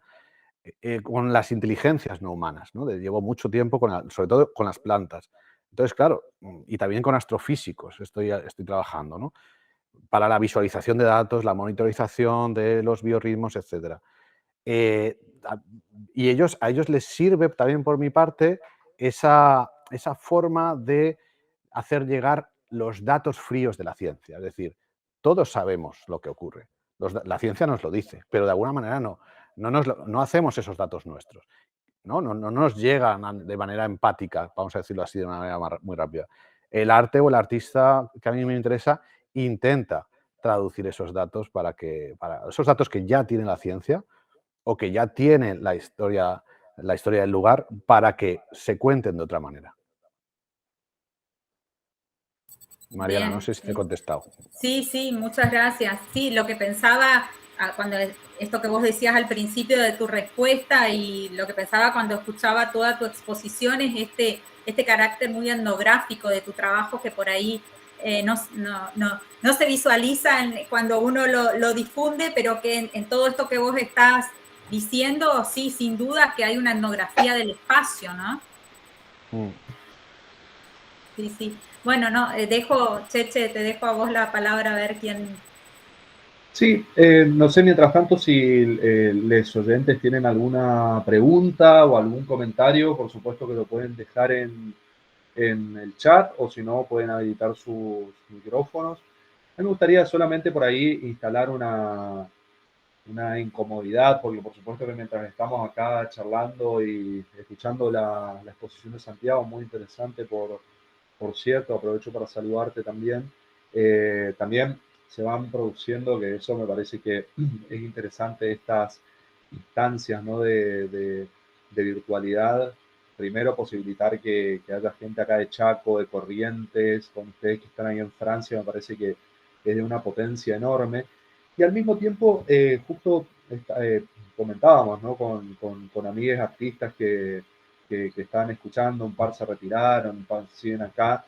con las inteligencias no humanas, ¿no? Llevo mucho tiempo, sobre todo con las plantas. Entonces, claro, y también con astrofísicos estoy trabajando, ¿no? Para la visualización de datos, la monitorización de los biorritmos, etc. Y a ellos les sirve también por mi parte esa forma de hacer llegar los datos fríos de la ciencia. Es decir, todos sabemos lo que ocurre. La ciencia nos lo dice, pero de alguna manera no hacemos esos datos nuestros. No nos llegan de manera empática, vamos a decirlo así de una manera muy rápida. El arte o el artista que a mí me interesa intenta traducir esos datos para esos datos que ya tiene la ciencia o que ya tiene la historia del lugar, para que se cuenten de otra manera. Mariana,
Bien,
no sé si te he contestado.
Sí, muchas gracias. Sí, lo que pensaba cuando esto que vos decías al principio de tu respuesta y lo que pensaba cuando escuchaba toda tu exposición es este carácter muy etnográfico de tu trabajo que por ahí no se visualiza cuando uno lo difunde, pero que en todo esto que vos estás diciendo, sí, sin duda que hay una etnografía del espacio, ¿no? Sí. Bueno, Cheche, te dejo a vos la palabra a ver quién.
Sí, no sé, mientras tanto, si los oyentes tienen alguna pregunta o algún comentario, por supuesto que lo pueden dejar en el chat, o si no, pueden habilitar sus micrófonos. A mí me gustaría solamente por ahí instalar una incomodidad, porque por supuesto que mientras estamos acá charlando y escuchando la exposición de Santiago, muy interesante por cierto, aprovecho para saludarte también. También se van produciendo, que eso me parece que es interesante, estas instancias, ¿no? de virtualidad. Primero, posibilitar que haya gente acá de Chaco, de Corrientes, con ustedes que están ahí en Francia, me parece que es de una potencia enorme. Y al mismo tiempo, justo comentábamos, ¿no? con amigos artistas que estaban escuchando, un par se retiraron, un par siguen acá,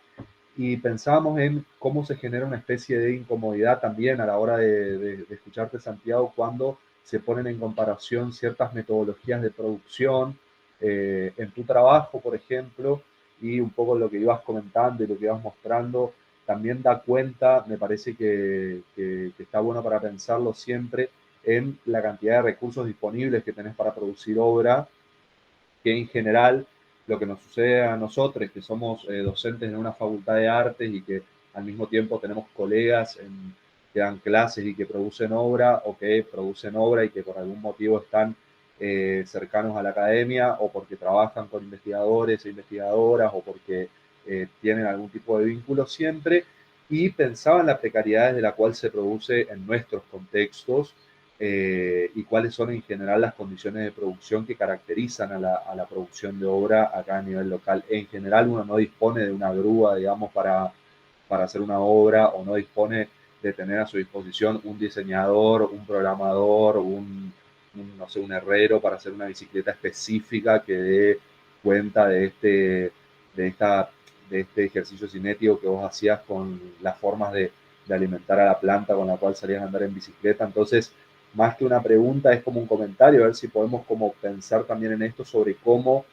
y pensábamos en cómo se genera una especie de incomodidad también a la hora de escucharte, Santiago, cuando se ponen en comparación ciertas metodologías de producción en tu trabajo, por ejemplo, y un poco lo que ibas comentando y lo que ibas mostrando, también da cuenta, me parece que está bueno para pensarlo siempre, en la cantidad de recursos disponibles que tenés para producir obra, que en general lo que nos sucede a nosotros, que somos docentes en una facultad de artes y que al mismo tiempo tenemos colegas que dan clases y que producen obra, o que producen obra y que por algún motivo están cercanos a la academia, o porque trabajan con investigadores e investigadoras, o porque tienen algún tipo de vínculo siempre, y pensaba en la precariedad de la cual se produce en nuestros contextos, y cuáles son en general las condiciones de producción que caracterizan a la producción de obra acá a nivel local. En general uno no dispone de una grúa, digamos, para hacer una obra, o no dispone de tener a su disposición un diseñador, un programador, no sé, un herrero para hacer una bicicleta específica que dé cuenta de este ejercicio cinético que vos hacías con las formas de alimentar a la planta con la cual salías a andar en bicicleta. Entonces, más que una pregunta, es como un comentario, a ver si podemos como pensar también en esto, sobre cómo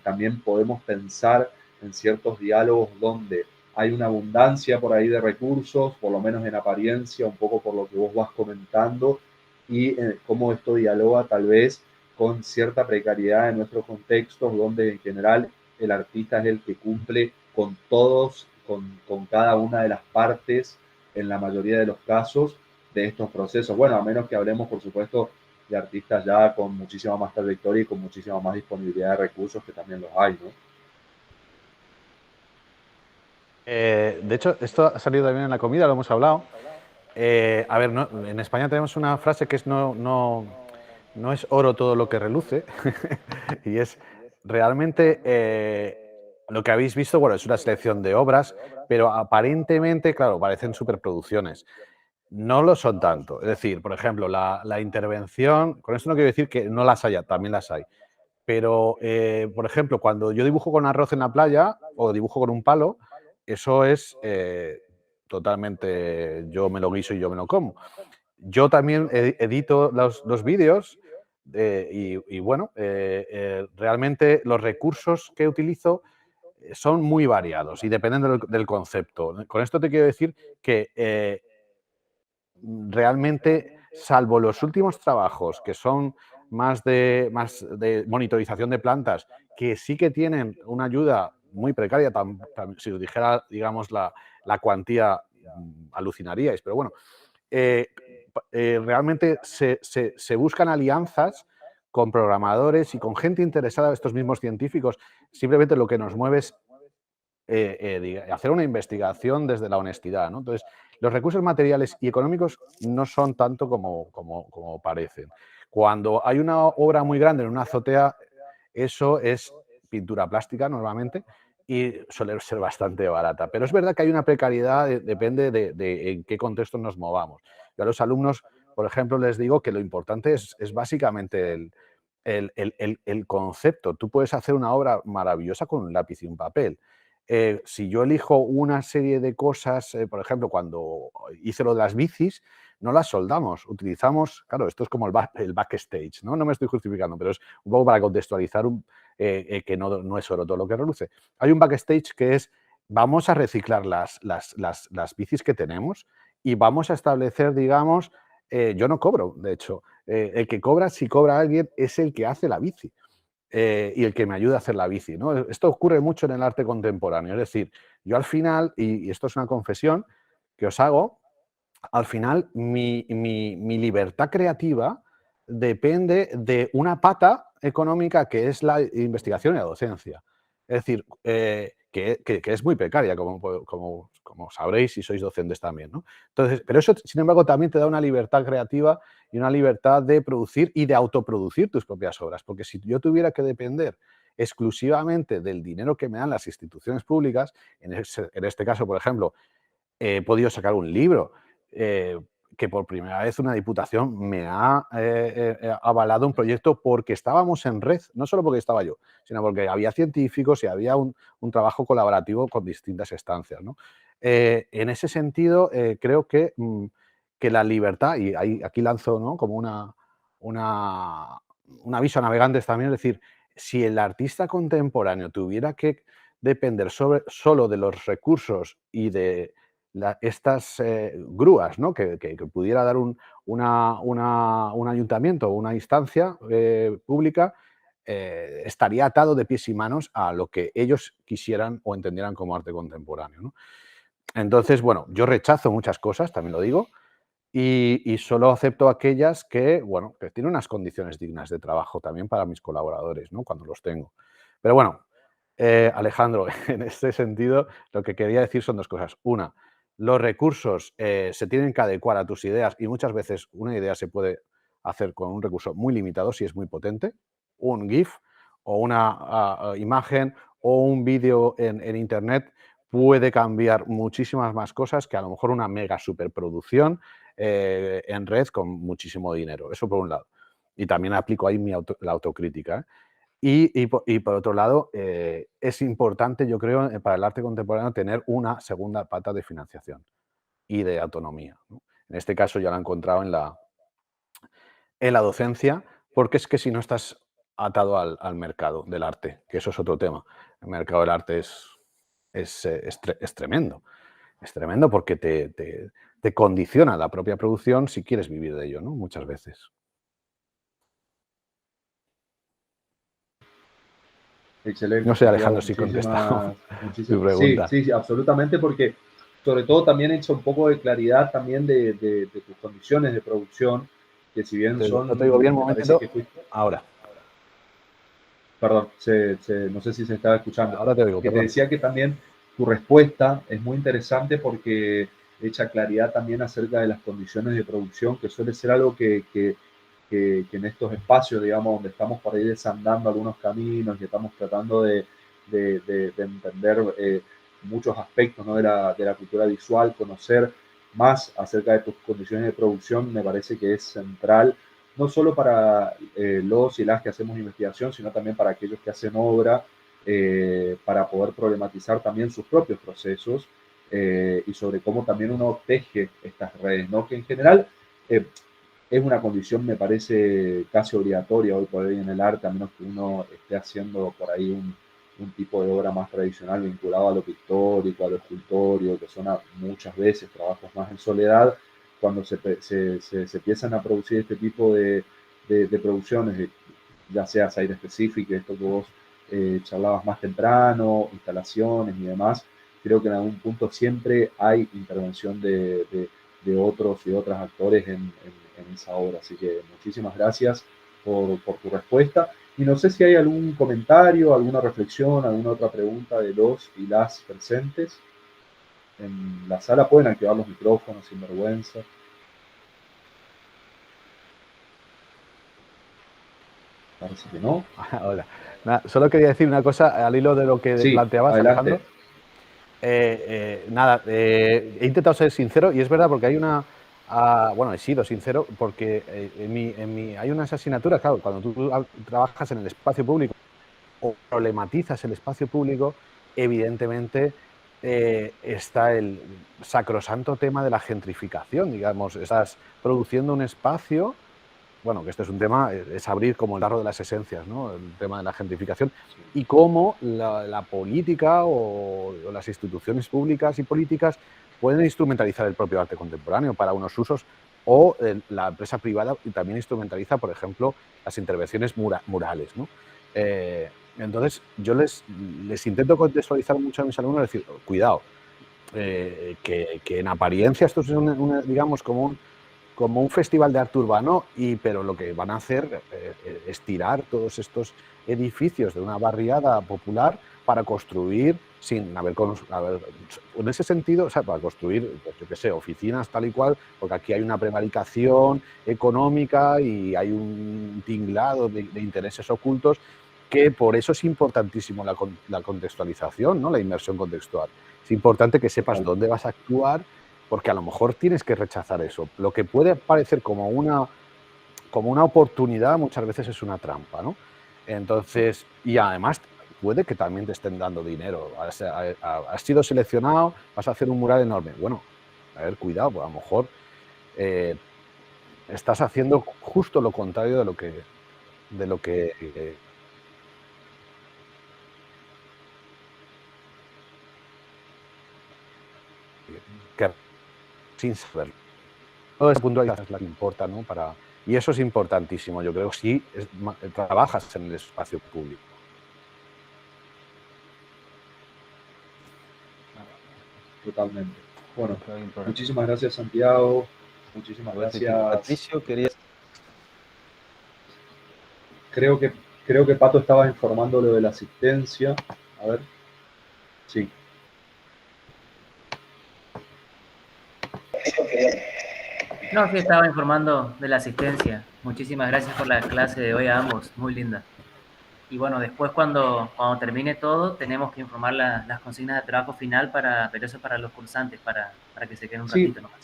también podemos pensar en ciertos diálogos donde hay una abundancia por ahí de recursos, por lo menos en apariencia, un poco por lo que vos vas comentando, y cómo esto dialoga tal vez con cierta precariedad en nuestros contextos, donde en general el artista es el que cumple con todos, con cada una de las partes, en la mayoría de los casos, de estos procesos. Bueno, a menos que hablemos, por supuesto, de artistas ya con muchísima más trayectoria y con muchísima más disponibilidad de recursos, que también los hay, ¿no?
De hecho, esto ha salido también en la comida, lo hemos hablado. A ver, en España tenemos una frase que es no es oro todo lo que reluce, y es realmente lo que habéis visto, bueno, es una selección de obras, pero aparentemente, claro, parecen superproducciones. No lo son tanto. Es decir, por ejemplo, la intervención, con esto no quiero decir que no las haya, también las hay. Pero, por ejemplo, cuando yo dibujo con arroz en la playa o dibujo con un palo, eso es totalmente yo me lo guiso y yo me lo como. Yo también edito los vídeos y bueno, realmente los recursos que utilizo son muy variados y dependen del concepto. Con esto te quiero decir que realmente, salvo los últimos trabajos que son más de monitorización de plantas, que sí que tienen una ayuda muy precaria, si os dijera, digamos, la cuantía, alucinaríais, pero bueno, realmente se buscan alianzas con programadores y con gente interesada, estos mismos científicos. Simplemente lo que nos mueve es hacer una investigación desde la honestidad, ¿no? Entonces, los recursos materiales y económicos no son tanto como parecen. Cuando hay una obra muy grande en una azotea, eso es pintura plástica normalmente y suele ser bastante barata. Pero es verdad que hay una precariedad, depende de en qué contexto nos movamos. Yo a los alumnos, por ejemplo, les digo que lo importante es básicamente el concepto. Tú puedes hacer una obra maravillosa con un lápiz y un papel. Si yo elijo una serie de cosas, por ejemplo, cuando hice lo de las bicis, no las soldamos, utilizamos, claro, esto es como el backstage, ¿no? No me estoy justificando, pero es un poco para contextualizar que no es oro todo lo que reluce. Hay un backstage que es, vamos a reciclar las bicis que tenemos y vamos a establecer, digamos, yo no cobro, de hecho, el que cobra, si cobra alguien, es el que hace la bici. Y el que me ayuda a hacer la bici, ¿no? Esto ocurre mucho en el arte contemporáneo. Es decir, yo al final, y esto es una confesión que os hago, al final mi libertad creativa depende de una pata económica que es la investigación y la docencia. Es decir, que es muy precaria, como sabréis si sois docentes también, ¿no? Entonces, pero eso, sin embargo, también te da una libertad creativa y una libertad de producir y de autoproducir tus propias obras. Porque si yo tuviera que depender exclusivamente del dinero que me dan las instituciones públicas, en este caso, por ejemplo, he podido sacar un libro que por primera vez una diputación me ha avalado un proyecto porque estábamos en red, no solo porque estaba yo, sino porque había científicos y había un trabajo colaborativo con distintas estancias, ¿no? En ese sentido, creo que la libertad, y aquí lanzo, ¿no?, como un aviso a navegantes también, es decir, si el artista contemporáneo tuviera que depender solo de los recursos y de estas grúas, ¿no?, que pudiera dar un ayuntamiento o una instancia pública, estaría atado de pies y manos a lo que ellos quisieran o entendieran como arte contemporáneo, ¿no? Entonces, bueno, yo rechazo muchas cosas, también lo digo, y solo acepto aquellas que, bueno, que tienen unas condiciones dignas de trabajo también para mis colaboradores, ¿no?, cuando los tengo. Pero bueno, Alejandro, en este sentido, lo que quería decir son dos cosas. Una, los recursos se tienen que adecuar a tus ideas y muchas veces una idea se puede hacer con un recurso muy limitado si es muy potente, un GIF o una imagen o un vídeo en Internet puede cambiar muchísimas más cosas que a lo mejor una mega superproducción en red con muchísimo dinero. Eso por un lado. Y también aplico ahí la autocrítica, ¿eh? Y por otro lado, es importante, yo creo, para el arte contemporáneo tener una segunda pata de financiación y de autonomía, ¿no? En este caso ya la he encontrado en la docencia, porque es que si no estás atado al mercado del arte, que eso es otro tema. El mercado del arte es tremendo. Es tremendo porque te condiciona la propia producción si quieres vivir de ello, ¿no?, muchas veces.
Excelente,
No sé,
Santiago.
Alejandro, si he contestado tu
Sí,
pregunta.
sí, sí, absolutamente, porque sobre todo también he hecho un poco de claridad también de tus condiciones de producción, que si bien
No te digo bien,
son,
un
me parece
momentito.
que fuiste,
Ahora,
perdón, no sé si se estaba escuchando,
ahora te oigo,
que te
perdón.
decía que también tu respuesta es muy interesante porque echa claridad también acerca de las condiciones de producción, que suele ser algo que en estos espacios, digamos, donde estamos por ahí desandando algunos caminos y estamos tratando de entender muchos aspectos, ¿no?, de la cultura visual, conocer más acerca de tus condiciones de producción, me parece que es central no solo para los y las que hacemos investigación, sino también para aquellos que hacen obra, para poder problematizar también sus propios procesos y sobre cómo también uno teje estas redes, ¿no? Que en general es una condición, me parece, casi obligatoria hoy por hoy en el arte, a menos que uno esté haciendo por ahí un tipo de obra más tradicional vinculado a lo pictórico, a lo escultorio, que son muchas veces trabajos más en soledad. Cuando se empiezan a producir este tipo de producciones, ya sea Site Specific, esto que vos charlabas más temprano, instalaciones y demás, creo que en algún punto siempre hay intervención de otros y otras actores en esa obra. Así que muchísimas gracias por tu respuesta. Y no sé si hay algún comentario, alguna reflexión, alguna otra pregunta de los y las presentes en la sala. Pueden activar los micrófonos sin vergüenza. Parece que no.
Hola. Nada, solo quería decir una cosa al hilo de lo que planteabas,
adelante.
Alejandro. He intentado ser sincero y es verdad porque hay una... bueno, he sido sincero porque hay unas asignaturas, claro, cuando tú trabajas en el espacio público o problematizas el espacio público, evidentemente está el sacrosanto tema de la gentrificación, digamos, estás produciendo un espacio, bueno, que este es un tema, es abrir como el tarro de las esencias, ¿no? El tema de la gentrificación y cómo la política o las instituciones públicas y políticas pueden instrumentalizar el propio arte contemporáneo para unos usos o la empresa privada también instrumentaliza, por ejemplo, las intervenciones murales, ¿no? Entonces, yo les intento contextualizar mucho a mis alumnos, decir, cuidado, que en apariencia esto es digamos, como un festival de arte urbano, pero lo que van a hacer es tirar todos estos edificios de una barriada popular para construir sin haber en ese sentido, o sea, para construir, pues, yo qué sé, oficinas tal y cual, porque aquí hay una prevaricación económica y hay un tinglado de intereses ocultos, que por eso es importantísimo la contextualización, ¿no? La inmersión contextual. Es importante que sepas dónde vas a actuar, porque a lo mejor tienes que rechazar eso. Lo que puede parecer como una oportunidad muchas veces es una trampa, ¿no? Entonces, y además puede que también te estén dando dinero. Has sido seleccionado, vas a hacer un mural enorme. Bueno, a ver, cuidado, pues a lo mejor estás haciendo justo lo contrario de lo que sin saberlo. Toda esa puntualidad es la que importa, ¿no? Y eso es importantísimo, yo creo, si trabajas en el espacio público.
Totalmente. Bueno, muchísimas gracias, Santiago. Muchísimas gracias.
Patricio, quería...
Creo que Pato estaba informando lo de la asistencia. A ver. Sí.
No, sí, estaba informando de la asistencia. Muchísimas gracias por la clase de hoy a ambos, muy linda. Y bueno, después cuando termine todo, tenemos que informar las consignas de trabajo final, pero eso para los cursantes, para que se queden un ratito nomás.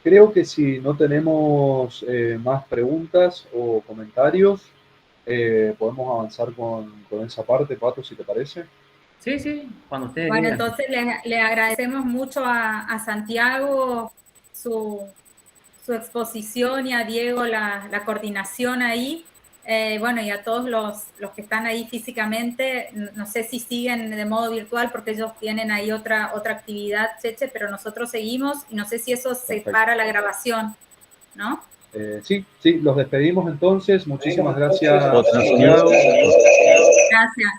Creo que si no tenemos más preguntas o comentarios, podemos avanzar con esa parte, Pato, si te parece.
Sí, cuando ustedes
Bueno,
digan.
entonces le agradecemos mucho a Santiago su exposición y a Diego la coordinación ahí. Bueno, y a todos los que están ahí físicamente, no sé si siguen de modo virtual porque ellos tienen ahí otra actividad, Cheche, pero nosotros seguimos y no sé si eso separa la grabación, ¿no?
Sí, los despedimos entonces. Muchísimas gracias, Santiago.
Gracias.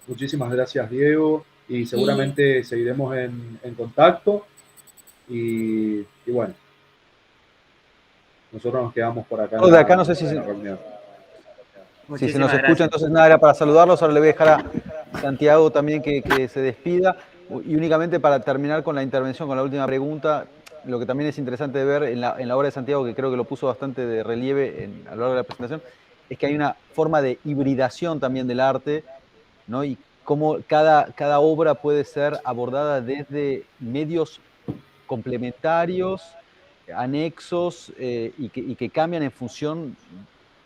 Muchísimas gracias, Diego. Y seguramente seguiremos en contacto. Y bueno, nosotros nos quedamos por acá.
De acá no sé si se nos escucha, entonces nada, era para saludarlos. Ahora le voy a dejar a Santiago también que se despida. Y únicamente para terminar con la intervención, con la última pregunta, lo que también es interesante de ver en la obra de Santiago, que creo que lo puso bastante de relieve a lo largo de la presentación, es que hay una forma de hibridación también del arte, ¿no? Y cómo cada obra puede ser abordada desde medios complementarios, anexos y que cambian en función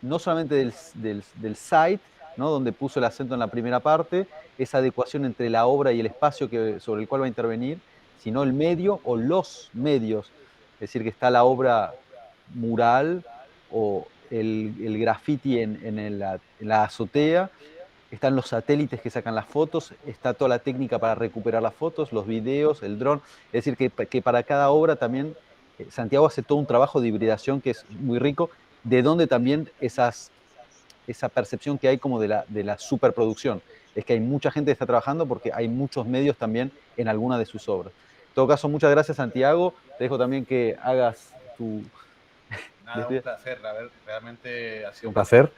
no solamente del site, ¿no? Donde puso el acento en la primera parte, esa adecuación entre la obra y el espacio sobre el cual va a intervenir, sino el medio o los medios. Es decir, que está la obra mural o el graffiti en la azotea, están los satélites que sacan las fotos, está toda la técnica para recuperar las fotos, los videos, el dron. Es decir, que para cada obra también Santiago hace todo un trabajo de hibridación que es muy rico, de donde también esa percepción que hay como de la superproducción. Es que hay mucha gente que está trabajando porque hay muchos medios también en alguna de sus obras. En todo caso, muchas gracias, Santiago. Te dejo también que hagas tu...
Nada, un placer, realmente ha sido un placer.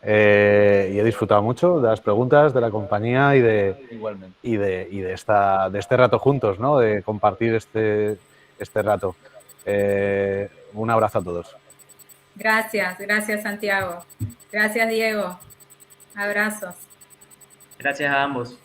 Y he disfrutado mucho de las preguntas, de la compañía y de este rato juntos, ¿no? De compartir este rato. Un abrazo a todos.
Gracias Santiago. Gracias Diego. Abrazos.
Gracias a ambos.